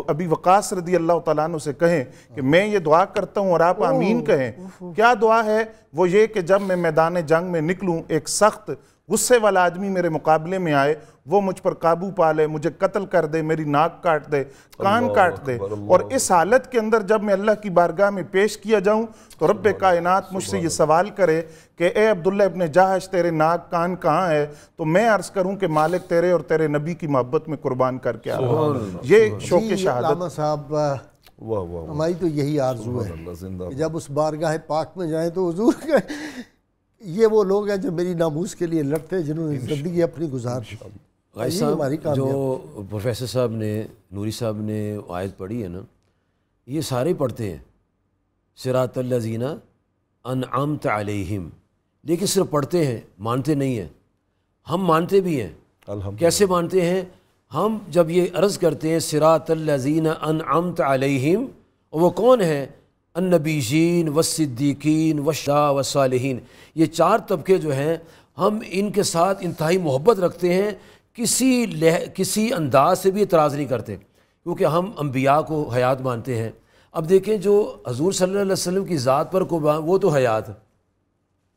ابی وقاص رضی اللہ تعالیٰ عنہ سے کہیں کہ میں یہ دعا کرتا ہوں اور آپ آمین کہیں۔ کیا دعا ہے؟ وہ یہ کہ جب میں میدان جنگ میں نکلوں، ایک سخت غصے والا آدمی میرے مقابلے میں آئے، وہ مجھ پر قابو پا لے، مجھے قتل کر دے، میری ناک کاٹ دے، کان کاٹ دے، اور اس حالت کے اندر جب میں اللہ کی بارگاہ میں پیش کیا جاؤں تو رب کائنات مجھ سے یہ سوال کرے کہ اے عبداللہ ابن جحش تیرے ناک کان کہاں ہے، تو میں عرض کروں کہ مالک تیرے اور تیرے نبی کی محبت میں قربان کر کے آ رہا ہوں۔ یہ شوق شہادت۔ علامہ صاحب ہماری تو یہی آرزو ہے کہ جب اس بارگاہ پاک میں جائیں تو حضور کا یہ وہ لوگ ہیں جو میری ناموس کے لیے لڑتے ہیں، جنہوں نے زندگی اپنی گزار دی۔ غازی صاحب جو پروفیسر صاحب نے، نوری صاحب نے آیت پڑھی ہے نا، یہ سارے پڑھتے ہیں صراط الذین انعمت علیہم، لیکن صرف پڑھتے ہیں، مانتے نہیں ہیں۔ ہم مانتے بھی ہیں۔ کیسے مانتے ہیں؟ ہم جب یہ عرض کرتے ہیں صراط الذین انعمت علیہم، اور وہ کون ہیں؟ النبیین والصدیقین والشہداء والصالحین، یہ چار طبقے جو ہیں ہم ان کے ساتھ انتہائی محبت رکھتے ہیں، کسی انداز سے بھی اعتراض نہیں کرتے، کیونکہ ہم انبیاء کو حیات مانتے ہیں۔ اب دیکھیں جو حضور صلی اللہ علیہ وسلم کی ذات پر قربان، وہ تو حیات،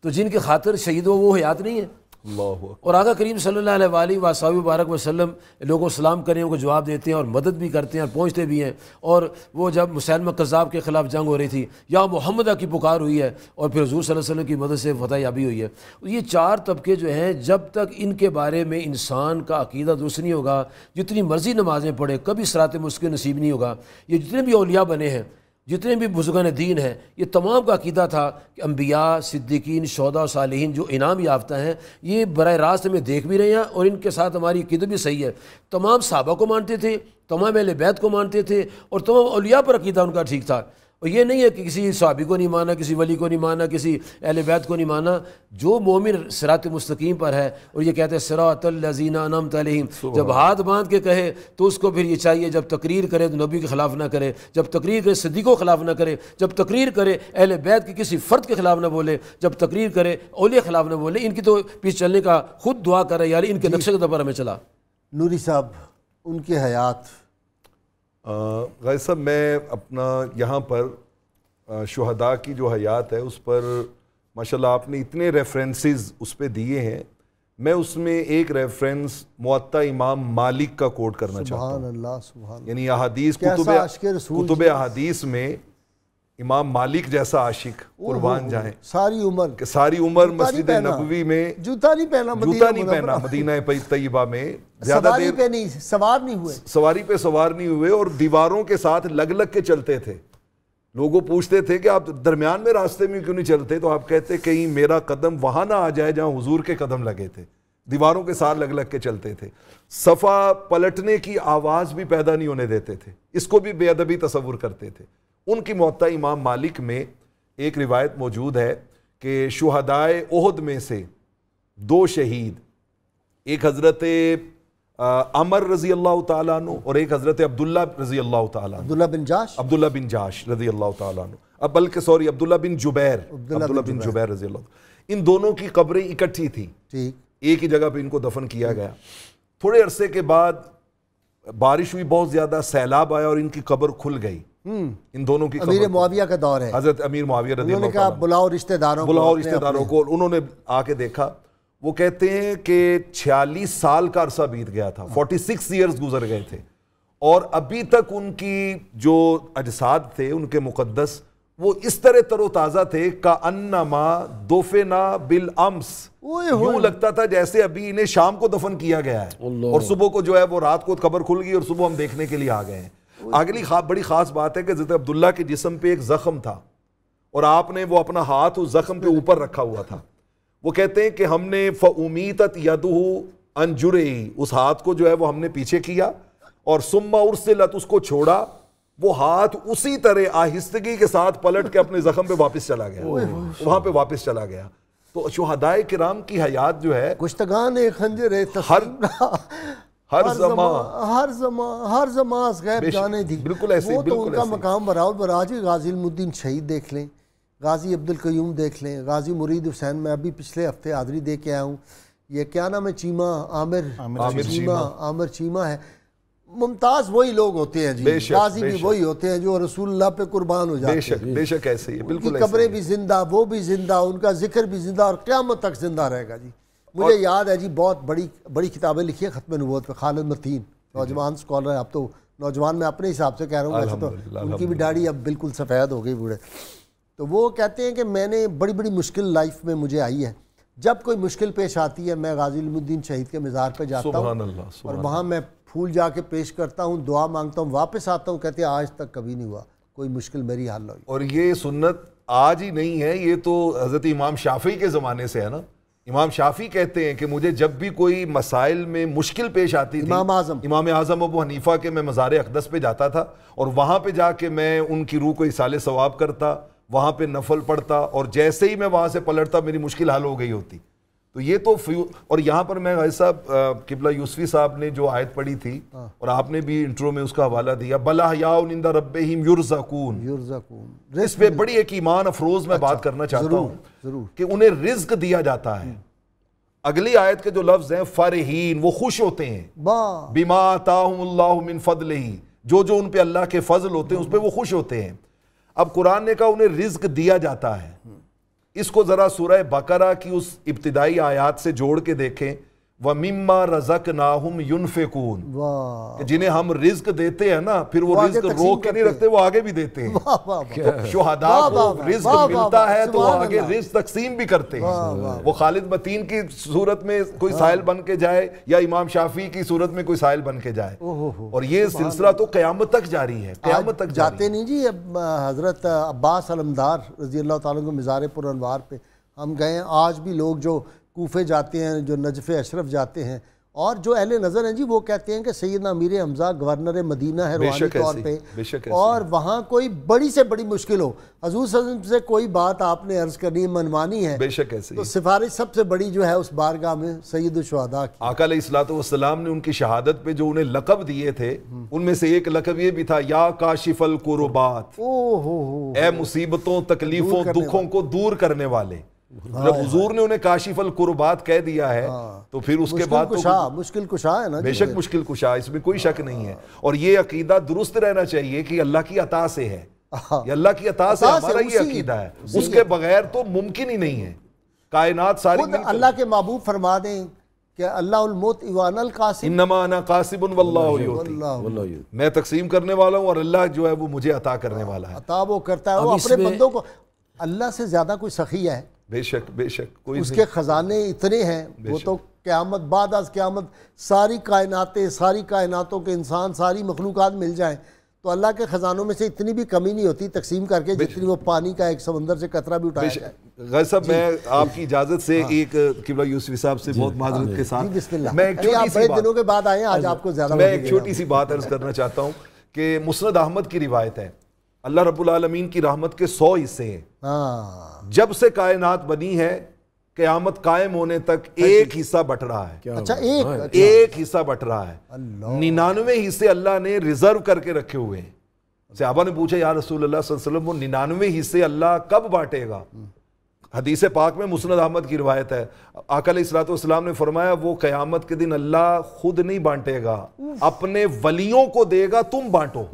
تو جن کے خاطر شہید ہو وہ حیات نہیں ہے۔ اور آقا کریم صلی اللہ علیہ وآلہ وسلم لوگوں کو سلام کرنے کو جواب دیتے ہیں اور مدد بھی کرتے ہیں اور پہنچتے بھی ہیں۔ اور وہ جب مسیلمہ کذاب کے خلاف جنگ ہو رہی تھی، یا محمدہ کی پکار ہوئی ہے، اور پھر حضور صلی اللہ علیہ وسلم کی مدد سے فتح یابی ہوئی ہے۔ یہ چار طبقے جو ہیں، جب تک ان کے بارے میں انسان کا عقیدہ درست نہیں ہوگا، جتنی مرضی نمازیں پڑھے، کبھی صراط مستقیم نصیب نہیں ہوگا۔ یہ جتنے بھی اولیاء بنے ہیں جتنے بھی بزرگان دین ہیں یہ تمام کا عقیدہ تھا کہ انبیاء، صدیقین، شہداء، صالحین جو انعام یافتہ ہیں یہ براہ راست ہمیں دیکھ بھی رہے ہیں اور ان کے ساتھ ہماری عقیدت بھی صحیح ہے۔ تمام صحابہ کو مانتے تھے، تمام اہل بیت کو مانتے تھے اور تمام اولیاء پر عقیدہ ان کا ٹھیک تھا۔ اور یہ نہیں ہے کہ کسی صحابی کو نہیں مانا، کسی ولی کو نہیں مانا، کسی اہل بیت کو نہیں مانا۔ جو مومن صراط مستقیم پر ہے اور یہ کہتے ہیں صراط الذین انعمت علیہم، جب ہاتھ باندھ کے کہے تو اس کو پھر یہ چاہیے جب تقریر کرے تو نبی کے خلاف نہ کرے، جب تقریر کرے صدیقوں کے خلاف نہ کرے، جب تقریر کرے اہل بیت کے کسی فرد کے خلاف نہ بولے، جب تقریر کرے اولیاء کے خلاف نہ بولے۔ ان کی تو پیچھے چلنے کا خود دعا کر رہے یار ان کے نقشے پر ہمیں چلا۔ نوری صاحب ان کے حیات غازی صاحب، میں اپنا یہاں پر شہداء کی جو حیات ہے اس پر ماشاءاللہ آپ نے اتنے ریفرنسز اس پہ دیے ہیں، میں اس میں ایک ریفرنس موطا امام مالک کا کوٹ کرنا چاہتا ہوں۔ سبحان اللہ، سبحان اللہ۔ یعنی احادیث کیسا عاشق رسول کتب احادیث میں امام مالک جیسا عاشق قربان جائیں ساری عمر کہ ساری عمر جوتا نہیں مسجد پہنا، نبوی میں جوتا نہیں پہنا، جوتا نہیں پہنا، مدینہ طیبہ میں زیادہ سواری دیر پہ نہیں، سوار نہیں ہوئے، سواری پہ سوار نہیں ہوئے اور دیواروں کے ساتھ لگ لگ کے چلتے تھے۔ لوگوں پوچھتے تھے کہ آپ درمیان میں راستے میں کیوں نہیں چلتے، تو آپ کہتے کہیں میرا قدم وہاں نہ آ جائے جہاں حضور کے قدم لگے تھے۔ دیواروں کے ساتھ لگ لگ کے چلتے تھے، صفا پلٹنے کی آواز بھی پیدا نہیں ہونے دیتے تھے، اس کو بھی بے ادبی تصور کرتے تھے۔ ان کی موطا امام مالک میں ایک روایت موجود ہے کہ شہدائے احد میں سے 2 شہید، ایک حضرت عمر رضی اللہ تعالیٰ عنہ اور ایک حضرت عبداللہ رضی اللہ تعالیٰ عنہ، عبداللہ بن جاش رضی اللہ تعالیٰ عنہ، بلکہ عبداللہ بن جبیر رضی اللہ تعالیٰ، ان دونوں کی قبریں اکٹھی تھیں، ایک ہی جگہ پہ ان کو دفن کیا گیا۔ تھوڑے عرصے کے بعد بارش ہوئی بہت زیادہ، سیلاب آیا اور ان کی قبر کھل گئی۔ ان دونوں کی امیر معاویہ کا دور ہے، حضرت امیر معاویہ رضی اللہ تعالیٰ عنہ، بلاؤ رشتہ داروں کو انہوں نے آ کے دیکھا۔ وہ کہتے ہیں کہ 46 سال کا عرصہ بیت گیا تھا، 46 ایئرز گزر گئے تھے، اور ابھی تک ان کی جو اجساد تھے ان کے مقدس وہ اس طرح تر و تازہ تھے کأنما دفنا بالامس، یوں لگتا تھا جیسے ابھی انہیں شام کو دفن کیا گیا ہے اور صبح کو جو ہے وہ رات کو قبر کھل گئی اور صبح ہم دیکھنے کے لیے آ گئے ہیں۔ اگلی بڑی خاص بات ہے کہ حضرت عبداللہ کے جسم پہ ایک زخم تھا اور آپ نے وہ اپنا ہاتھ اس زخم پہ اوپر رکھا ہوا تھا۔ وہ کہتے ہیں کہ ہم نے فَأُمِيتَتْ يَدُهُ عَنْ جُرْعِهِ، اس ہاتھ کو جو ہے وہ ہم نے پیچھے کیا اور ثُمَّ أُرْسِلَتْ، اس کو چھوڑا، وہ ہاتھ اسی طرح آہستگی کے ساتھ پلٹ کے اپنے زخم پہ واپس چلا گیا، وہاں پہ واپس چلا گیا۔ تو شہدائے کرام کی حیات جو ہے کشتگان خنجر ہر زمان غیب جانے دی، بالکل ایسے، وہ تو ان کا مقام براؤ براج۔ غازی الدین شہید دیکھ لیں، غازی عبدالقیوم دیکھ لیں، غازی مرید حسین، میں ابھی پچھلے ہفتے حاضری دے کے آیا ہوں، یہ کیا نام ہے، عامر چیمہ ہے۔ ممتاز وہی لوگ ہوتے ہیں جی، غازی بھی وہی ہوتے ہیں جو رسول اللہ پہ قربان ہو جاتے ہیں۔ بے شک ایسے ہی، بالکل ایسے، قبریں بھی زندہ، وہ بھی زندہ، ان کا ذکر بھی زندہ اور قیامت تک زندہ رہے گا جی۔ مجھے یاد ہے جی، بہت بڑی کتابیں لکھی ہیں ختم نبوت پہ، خالد متین نوجوان اسکالر ہے، اب تو نوجوان میں اپنے حساب سے کہہ رہا ہوں، ویسے تو ان کی بھی داڑھی اب بالکل سفید ہو گئی بوڑھے۔ تو وہ کہتے ہیں کہ میں نے بڑی مشکل لائف میں مجھے آئی ہے، جب کوئی مشکل پیش آتی ہے میں غازی الدین شہید کے مزار پہ جاتا ہوں اور وہاں میں پھول جا کے پیش کرتا ہوں، دعا مانگتا ہوں، واپس آتا ہوں، کہتے ہیں آج تک کبھی نہیں ہوا کوئی مشکل میری حل ہوئی۔ اور یہ سنت آج ہی نہیں ہے، یہ تو حضرت امام شافعی کے زمانے سے ہے نا۔ امام شافعی کہتے ہیں کہ مجھے جب بھی کوئی مسائل میں مشکل پیش آتی تھی، امام اعظم ابو حنیفہ کے میں مزار اقدس پہ جاتا تھا اور وہاں پہ جا کے میں ان کی روح کو ایصال ثواب کرتا، وہاں پہ نفل پڑھتا، اور جیسے ہی میں وہاں سے پلٹتا میری مشکل حل ہو گئی ہوتی۔ تو یہ تو اور یہاں پر میں غازی صاحب قبلہ یوسفی صاحب نے جو آیت پڑھی تھی اور آپ نے بھی انٹرو میں اس کا حوالہ دیا، بل احیاء عند ربہم یرزقون، اس پہ بڑی ایک ایمان افروز میں بات کرنا چاہتا ہوں کہ انہیں رزق دیا جاتا ہے۔ اگلی آیت کے جو لفظ ہیں فرحین، وہ خوش ہوتے ہیں، بما آتاہم اللہ من فضلہ، جو ان پہ اللہ کے فضل ہوتے ہیں اس پہ وہ خوش ہوتے ہیں۔ اب قرآن نے کہا انہیں رزق دیا جاتا ہے، اس کو ذرا سورہ بقرہ کی اس ابتدائی آیات سے جوڑ کے دیکھیں، وَمِمَّا رَزَقْنَاهُمْ يُنْفِقُونَ، واہ کہ جنہیں ہم رزق دیتے ہیں نا پھر وہ آگے رزق تقسیم روک کے نہیں کرتے رکھتے، وہ آگے بھی دیتے ہیں۔ واہ واہ واہ شہداء کو رزق ملتا ہے تو وہ سبحان آگے اللہ۔ رزق تقسیم بھی کرتے ہیں۔ وہ خالد متین کی صورت میں کوئی سائل بن کے جائے یا امام شافعی کی صورت میں کوئی سائل بن کے جائے، اور یہ سلسلہ تو قیامت تک جاری ہے، قیامت تک جاری جاتے نہیں جی اب حضرت عباس علمدار رضی اللہ تعالیٰ کو مزار پر انوار پہ ہم گئے ہیں، آج بھی لوگ جو کوفے جاتے ہیں، جو نجف اشرف جاتے ہیں، اور جو اہل نظر ہیں جی وہ کہتے ہیں کہ سیدنا امیر حمزہ گورنر مدینہ ہے روحانی طور پہ، اور وہاں کوئی بڑی سے بڑی مشکل ہو، حضور صلی اللہ علیہ وسلم سے کوئی بات آپ نے عرض کرنی منوانی ہے، بے شک ایسے تو سفارش سب سے بڑی جو ہے اس بارگاہ میں سید الشہداء کی۔ آقا علیہ الصلوۃ والسلام نے ان کی شہادت پہ جو انہیں لقب دیے تھے ان میں سے ایک لقب یہ بھی تھا، یا کاشف القربات، اے مصیبتوں تکلیفوں دکھوں کو دور کرنے والے۔ جب حضور نے انہیں کاشف القربات کہہ دیا ہے تو پھر اس کے بعد مشکل کشا ہے نا، بے شک مشکل کشا، اس میں کوئی شک نہیں ہے، اور یہ عقیدہ درست رہنا چاہیے کہ اللہ کی عطا سے ہے، یہ اللہ کی عطا سے ہمارا یہ عقیدہ ہے، اس کے بغیر تو ممکن ہی نہیں ہے۔ کائنات ساری خود اللہ کے محبوب فرما دیں کہ اللہ الموت وانا القاسم، انما انا قاسم واللہ یعطی، میں تقسیم کرنے والا ہوں اور اللہ جو ہے وہ مجھے عطا کرنے والا ہے۔ عطا وہ کرتا ہے، وہ اپنے بندوں کو، اللہ سے زیادہ کوئی سخی ہے؟ بے شک بے شک، کوئی اس کے خزانے اتنے ہیں، وہ تو قیامت بعد از قیامت ساری کائناتوں کے انسان، ساری مخلوقات مل جائیں تو اللہ کے خزانوں میں سے اتنی بھی کمی نہیں ہوتی تقسیم کر کے جتنی وہ پانی کا ایک سمندر سے قطرہ بھی اٹھایا جائے۔ غیر صاحب میں آپ کی اجازت سے ایک قبلہ یوسفی صاحب سے بہت معذرت کے ساتھ بسم اللہ، میں ایک چھوٹی سی بڑے دنوں کے بعد آئے ہیں، آج آپ کو زیادہ میں ایک چھوٹی سی بات عرض کرنا چاہتا ہوں کہ مسند احمد کی روایت ہے، اللہ رب العالمین کی رحمت کے 100 حصے ہیں، جب سے کائنات بنی ہے قیامت قائم ہونے تک ایک حصہ بٹ رہا ہے۔ اچھا ایک حصہ بٹ رہا ہے، 99 حصے اللہ نے ریزرو کر کے رکھے ہوئے ہیں۔ صحابہ نے پوچھا یا رسول اللہ صلی اللہ علیہ وسلم وہ 99 حصے اللہ کب بانٹے گا؟ حدیث پاک میں مسند احمد کی روایت ہے، آقا علیہ الصلوۃ والسلام نے فرمایا وہ قیامت کے دن اللہ خود نہیں بانٹے گا، اپنے ولیوں کو دے گا، تم بانٹو۔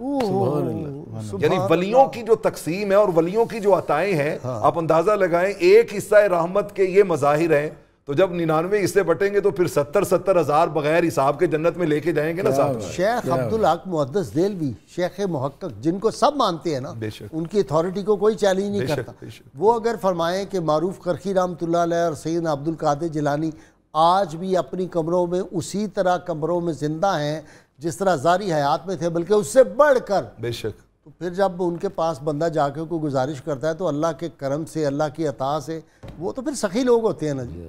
یعنی ولیوں کی جو تقسیم ہے اور ولیوں کی جو عطائیں ہیں، آپ اندازہ لگائیں ایک حصہ رحمت کے یہ مظاہر ہیں، تو جب 99 حصے بٹیں گے تو پھر 70 ہزار بغیر حساب کے جنت میں لے کے جائیں گے نا صاحب۔ شیخ عبدالحق محدث دہلوی، شیخ محقق جن کو سب مانتے ہیں نا، ان کی اتھارٹی کو کوئی چیلنج نہیں کرتا، وہ اگر فرمائیں کہ معروف کرخی رحمۃ اللہ علیہ اور سیدنا عبد القادر جیلانی آج بھی اپنی کمروں میں اسی طرح کمروں میں زندہ ہیں جس طرح ظاہری حیات میں تھے، بلکہ اس سے بڑھ کر، بے شک، تو پھر جب ان کے پاس بندہ جا کے کوئی گزارش کرتا ہے تو اللہ کے کرم سے، اللہ کی عطا سے، وہ تو پھر سخی لوگ ہوتے ہیں نا جی،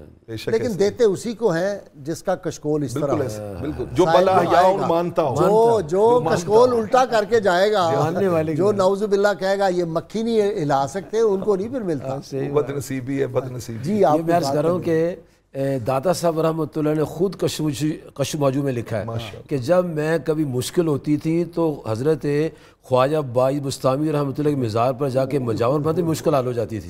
لیکن دیتے اسی کو ہیں جس کا کشکول اس طرح بالکل جو بلا حیاء مانتا ہو، جو کشکول الٹا کر کے جائے گا، جو نعوذ باللہ کہے گا یہ مکھی نہیں ہلا سکتے، ان کو نہیں پھر ملتا۔ بد نصیبی ہے، بد نصیبی۔ جی آپ میں عرض کر رہا ہوں کہ داتا صاحب رحمۃ اللہ نے خود کشف موضوع میں لکھا ہے کہ جب میں کبھی مشکل ہوتی تھی تو حضرت خواجہ بائی بستامی رحمۃ اللہ کے مزار پر جا کے مجاور پڑھتے مشکل حل ہو جاتی تھی۔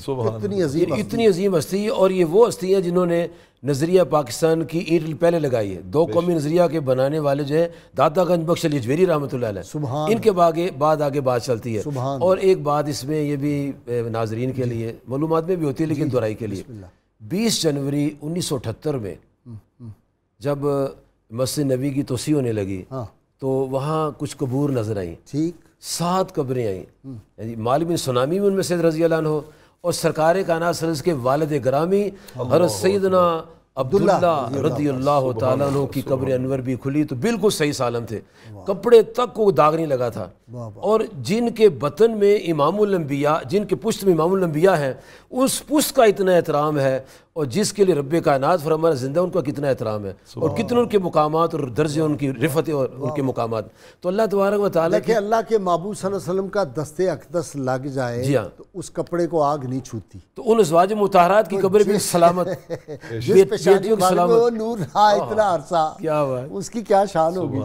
اتنی عظیم ہستی، اور یہ وہ ہستی ہیں جنہوں نے نظریہ پاکستان کی اینٹ پہلے لگائی ہے، 2 قومی نظریہ کے بنانے والے جو ہیں داتا گنج بخش علی اجمیری رحمۃ اللہ علیہ، ان کے بعد آگے بات چلتی ہے۔ اور ایک بات اس میں یہ بھی ناظرین کے لیے معلومات میں بھی ہوتی ہے لیکن دہرائی کے لیے، 20 جنوری 1978 میں جب مسجد نبی کی توسیع ہونے لگی تو وہاں کچھ قبور نظر آئیں، 7 قبریں آئیں، یعنی مالک بن سنامی میں ان میں سے رضی اللہ عنہ، اور سرکار کائنات صلی اللہ علیہ وسلم کے والد گرامی حضرت سیدنا عبداللہ رضی اللہ تعالیٰ عنہ کی قبر انور بھی کھلی تو بالکل صحیح سالم تھے، کپڑے تک کو داغ نہیں لگا تھا، اور جن کے بطن میں امام الانبیاء، جن کے پشت میں امام الانبیاء ہیں، اس پشت کا اتنا احترام ہے، اور جس کے لیے رب کائنات فرمایا زندہ ان کا کتنا احترام ہے، اور کتنے ان کے مقامات اور درجے ان کی رفت اور ان کے مقامات۔ تو اللہ تبارک و تعالیٰ کہ اللہ کے محبوب صلی اللہ علیہ وسلم کا دست اقدس لگ جائے تو اس کپڑے کو آگ نہیں چھوتی، تو ان ازواج مطہرات کی قبر بھی سلامت، بیٹیوں کی سلامت، نور رہا اتنا عرصہ، کیا اس کی کیا شان ہوگی۔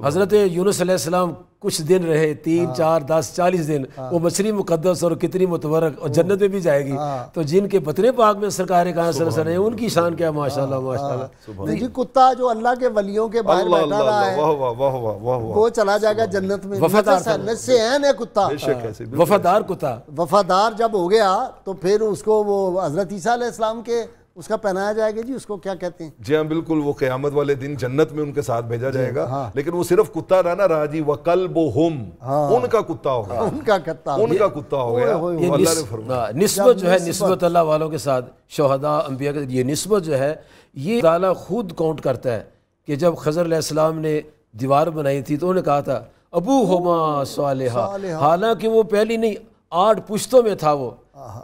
حضرت یونس علیہ السلام کچھ دن رہے، 3 4 10 40 دن، وہ مچھلی مقدس اور کتنی متبرک، اور جنت میں بھی جائے گی، تو جن کے بطن پاک میں سرکار کائنات صلی اللہ علیہ وسلم ہیں ان کی شان کیا، ماشاءاللہ ماشاءاللہ۔ جی کتا جو اللہ کے ولیوں کے باہر بیٹھا رہا ہے وہ چلا جائے گا جنت میں، جنت سے عین ہے کتا، وفادار کتا، وفادار جب ہو گیا تو پھر اس کو وہ حضرت عیسیٰ علیہ السلام کے اس کا پہنایا جائے گا جی، اس کو کیا کہتے ہیں؟ جی ہاں بالکل، وہ قیامت والے دن جنت میں ان کے ساتھ بھیجا جائے گا، لیکن وہ صرف کتا رہا نا راجی، وَقَلْبُهُمْ، ان کا کتا ہوگا، ان کا کتا ہو گیا۔ اللہ نے فرمایا نسبت جو ہے، نسبت اللہ والوں کے ساتھ، شہداء انبیاء کے، یہ نسبت جو ہے یہ تعالیٰ خود کاؤنٹ کرتا ہے کہ جب خضر علیہ السلام نے دیوار بنائی تھی تو انہوں نے کہا تھا ابوہما صالحہ، حالانکہ وہ پہلی نہیں 8 پشتوں میں تھا، وہ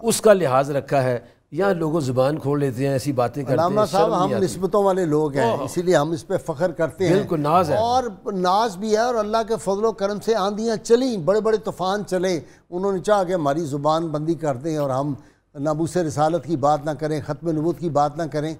اس کا لحاظ رکھا ہے۔ یہاں لوگوں زبان کھول لیتے ہیں، ایسی باتیں کرتے ہیں۔ علامہ صاحب ہم نسبتوں والے لوگ ہیں، اسی لیے ہم اس پہ فخر کرتے ہیں، بالکل ناز ہے، اور ناز بھی ہے، اور اللہ کے فضل و کرم سے آندیاں چلیں، بڑے بڑے طوفان چلے، انہوں نے چاہا کہ ہماری زبان بندی کر دیں اور ہم ناموس رسالت کی بات نہ کریں، ختم نبوت کی بات نہ کریں،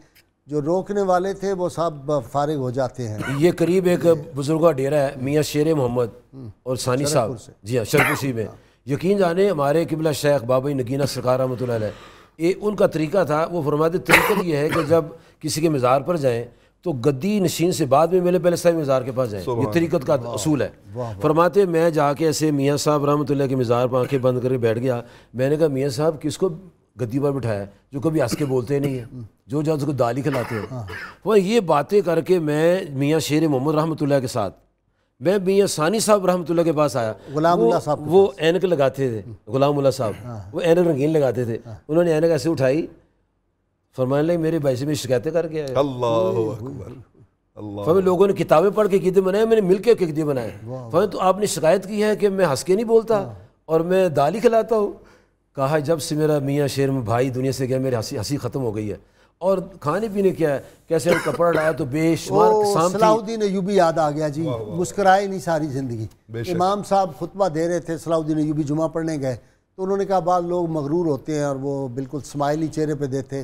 جو روکنے والے تھے وہ سب فارغ ہو جاتے ہیں۔ یہ قریب ایک بزرگہ ڈیرہ ہے میاں شیر محمد اور ثانی صاحب، جی ہاں شرپوسی میں، یقین جانے ہمارے قبلہ شیخ بابا نگینہ سرکار رحمۃ اللہ علیہ، ان کا طریقہ تھا، وہ فرماتے طریقہ یہ ہے کہ جب کسی کے مزار پر جائیں تو گدی نشین سے بعد میں ملے، پہلے صاحب مزار کے پاس جائیں، یہ طریقت کا اصول ہے۔ فرماتے میں جا کے ایسے میاں صاحب رحمۃ اللہ کے مزار پر آنکھیں بند کر کے بیٹھ گیا، میں نے کہا میاں صاحب کس کو گدی پر بٹھایا جو کبھی ہنس کے بولتے نہیں ہیں، جو اس کو دال ہی کھلاتے ہیں۔ وہ یہ باتیں کر کے میں میاں شیر محمد رحمۃ اللہ کے ساتھ میں میاں ثانی صاحب رحمۃ اللہ کے پاس آیا، غلام اللہ صاحب وہ اینک لگاتے تھے، غلام اللہ صاحب وہ اینک رنگین لگاتے تھے، انہوں نے اینک ایسے اٹھائی، فرمانے لگے میرے بھائی سے بھی شکایتیں کر کے آئے۔ اللہ اکبر، اللہ، فرمایا لوگوں نے کتابیں پڑھ کے قیدے بنائے، میں نے مل کے قیدے بنائے۔ فرمایا تو آپ نے شکایت کی ہے کہ میں ہنس کے نہیں بولتا اور میں دال ہی کھلاتا ہوں؟ کہا جب سے میرا میاں شیر میں بھائی دنیا سے گیا میری ہنسی ختم ہو گئی ہے، اور کھانے پینے کیا ہے، کیسے کپڑا ڈایا تو بے شمار قسم تھی۔ صلاح الدین ایوبی یاد آ گیا جی، مسکرائے نہیں ساری زندگی۔ امام صاحب خطبہ دے رہے تھے، صلاح الدین ایوبی جمعہ پڑھنے گئے تو انہوں نے کہا بعض لوگ مغرور ہوتے ہیں اور وہ بالکل اسمائل ہی چہرے پہ دیتے۔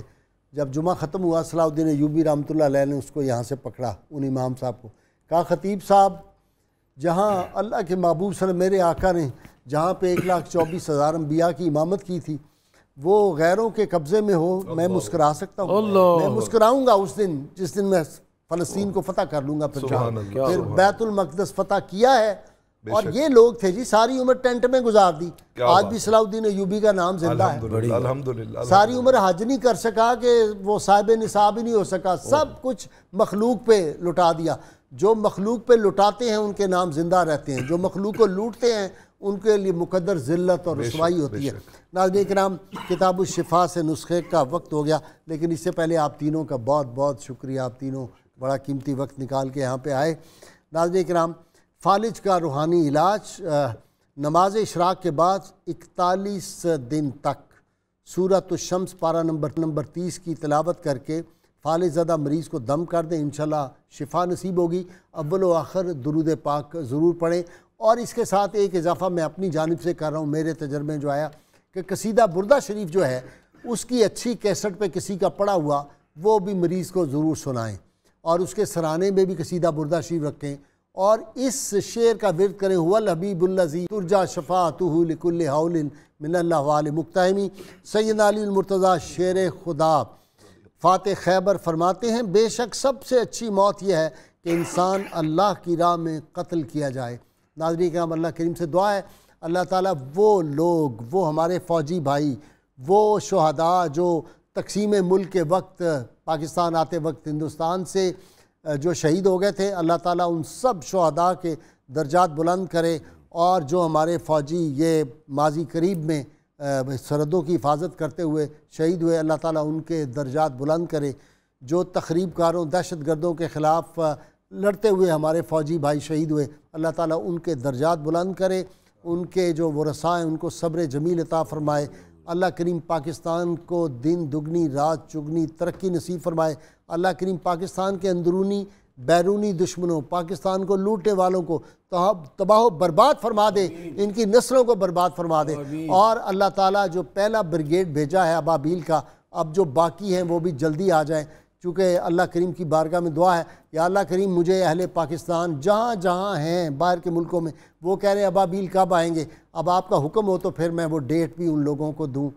جب جمعہ ختم ہوا صلاح الدین ایوبی رحمۃ اللہ علیہ نے اس کو یہاں سے پکڑا، ان امام صاحب کو، کہا خطیب صاحب جہاں اللہ کے محبوب صلی اللہ علیہ وسلم میرے آقا نے جہاں پہ 1,24,000 انبیاء کی امامت کی تھی وہ غیروں کے قبضے میں ہو، میں مسکرا سکتا ہوں؟ میں مسکراؤں گا اس دن جس دن میں فلسطین کو فتح کر لوں گا، پھر بیت المقدس فتح کیا ہے۔ اور یہ لوگ تھے جی، ساری عمر ٹینٹ میں گزار دی، آج بھی صلاح الدین ایوبی کا نام زندہ ہے۔ الحمدللہ، ساری عمر حج نہیں کر سکا کہ وہ صاحب نصاب ہی نہیں ہو سکا، سب کچھ مخلوق پہ لٹا دیا۔ جو مخلوق پہ لٹاتے ہیں ان کے نام زندہ رہتے ہیں، جو مخلوق کو لوٹتے ہیں ان کے لیے مقدر ذلت اور رسوائی ہوتی ہے۔ ناظرین کرام، کتاب الشفا سے نسخے کا وقت ہو گیا، لیکن اس سے پہلے آپ تینوں کا بہت بہت شکریہ، آپ تینوں بڑا قیمتی وقت نکال کے یہاں پہ آئے۔ ناظرین کرام، فالج کا روحانی علاج، نماز اشراق کے بعد 41 دن تک سورۃ الشمس پارہ نمبر 30 کی تلاوت کر کے فالج زدہ مریض کو دم کر دیں، انشاءاللہ شفا نصیب ہوگی۔ اول و آخر درود پاک ضرور پڑھیں، اور اس کے ساتھ ایک اضافہ میں اپنی جانب سے کر رہا ہوں، میرے تجربے میں جو آیا کہ قصیدہ بردہ شریف جو ہے اس کی اچھی کیسٹ پہ کسی کا پڑا ہوا وہ بھی مریض کو ضرور سنائیں، اور اس کے سرانے میں بھی قصیدہ بردہ شریف رکھیں، اور اس شعر کا ورد کریں، هو الحبیب الذی ترجا شفاعتہ لکل حول من اللہ وآل مقتحمی۔ سیدنا علی المرتضیٰ شیر خدا فاتح خیبر فرماتے ہیں، بے شک سب سے اچھی موت یہ ہے کہ انسان اللہ کی راہ میں قتل کیا جائے۔ ناظرین کرام، اللہ کریم سے دعا ہے اللہ تعالیٰ وہ لوگ، وہ ہمارے فوجی بھائی، وہ شہداء جو تقسیم ملک کے وقت پاکستان آتے وقت ہندوستان سے جو شہید ہو گئے تھے، اللہ تعالیٰ ان سب شہداء کے درجات بلند کرے، اور جو ہمارے فوجی یہ ماضی قریب میں سرحدوں کی حفاظت کرتے ہوئے شہید ہوئے، اللہ تعالیٰ ان کے درجات بلند کرے۔ جو تخریب کاروں، دہشت گردوں کے خلاف لڑتے ہوئے ہمارے فوجی بھائی شہید ہوئے، اللہ تعالیٰ ان کے درجات بلند کرے، ان کے جو ورثاء ہیں ان کو صبر جمیل عطا فرمائے۔ اللہ کریم پاکستان کو دن دگنی رات چگنی ترقی نصیب فرمائے۔ اللہ کریم پاکستان کے اندرونی بیرونی دشمنوں، پاکستان کو لوٹنے والوں کو تباہ و برباد فرما دے، ان کی نسلوں کو برباد فرما دے، اور اللہ تعالیٰ جو پہلا بریگیڈ بھیجا ہے ابابیل کا، اب جو باقی ہیں وہ بھی جلدی آ جائیں، چونکہ اللہ کریم کی بارگاہ میں دعا ہے، یا اللہ کریم مجھے اہل پاکستان جہاں جہاں ہیں باہر کے ملکوں میں، وہ کہہ رہے ہیں ابابیل کب آئیں گے، اب آپ کا حکم ہو تو پھر میں وہ ڈیٹ بھی ان لوگوں کو دوں۔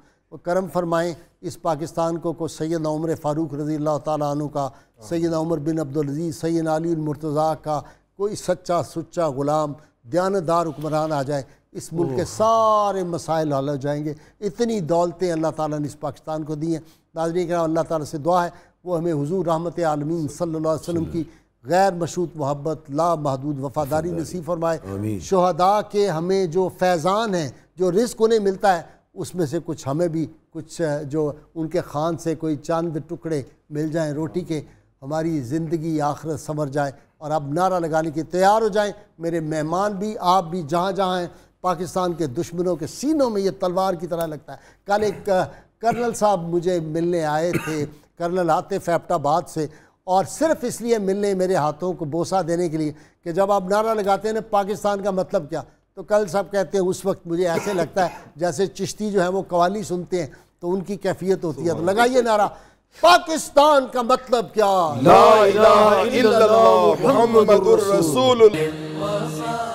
کرم فرمائیں اس پاکستان کو سیدنا عمر فاروق رضی اللہ تعالیٰ عنہ کا، سیدنا عمر بن عبدالعزیز، سیدنا علی المرتضیٰ کا کوئی سچا سچا غلام دیانتدار حکمران آ جائے اس ملک کے سارے مسائل حل ہو جائیں گے۔ اتنی دولتیں اللہ تعالیٰ نے اس پاکستان کو دی ہیں۔ ناظرین کرام، اللہ تعالیٰ سے دعا ہے وہ ہمیں حضور رحمت عالمین صلی اللہ علیہ وسلم کی غیر مشروط محبت، لا محدود وفاداری نصیب فرمائے۔ شہداء کے ہمیں جو فیضان ہیں، جو رزق انہیں ملتا ہے، اس میں سے کچھ ہمیں بھی کچھ جو ان کے خان سے کوئی چند ٹکڑے مل جائیں روٹی کے، ہماری زندگی آخرت سنور جائے۔ اور اب نعرہ لگانے کے تیار ہو جائیں، میرے مہمان بھی، آپ بھی، جہاں جہاں ہیں۔ پاکستان کے دشمنوں کے سینوں میں یہ تلوار کی طرح لگتا ہے۔ کل ایک کرنل صاحب مجھے ملنے آئے تھے، کرنل عاطف ایبٹ آباد سے، اور صرف اس لیے ملنے میرے ہاتھوں کو بوسہ دینے کے لیے کہ جب آپ نعرہ لگاتے ہیں نا پاکستان کا مطلب کیا، تو کل صاحب کہتے ہیں اس وقت مجھے ایسے لگتا ہے جیسے چشتی جو ہے وہ قوالی سنتے ہیں تو ان کی کیفیت ہوتی ہے۔ تو لگائیے نعرہ، پاکستان کا مطلب کیا؟ لا الہ الا اللہ محمد الرسول اللہ۔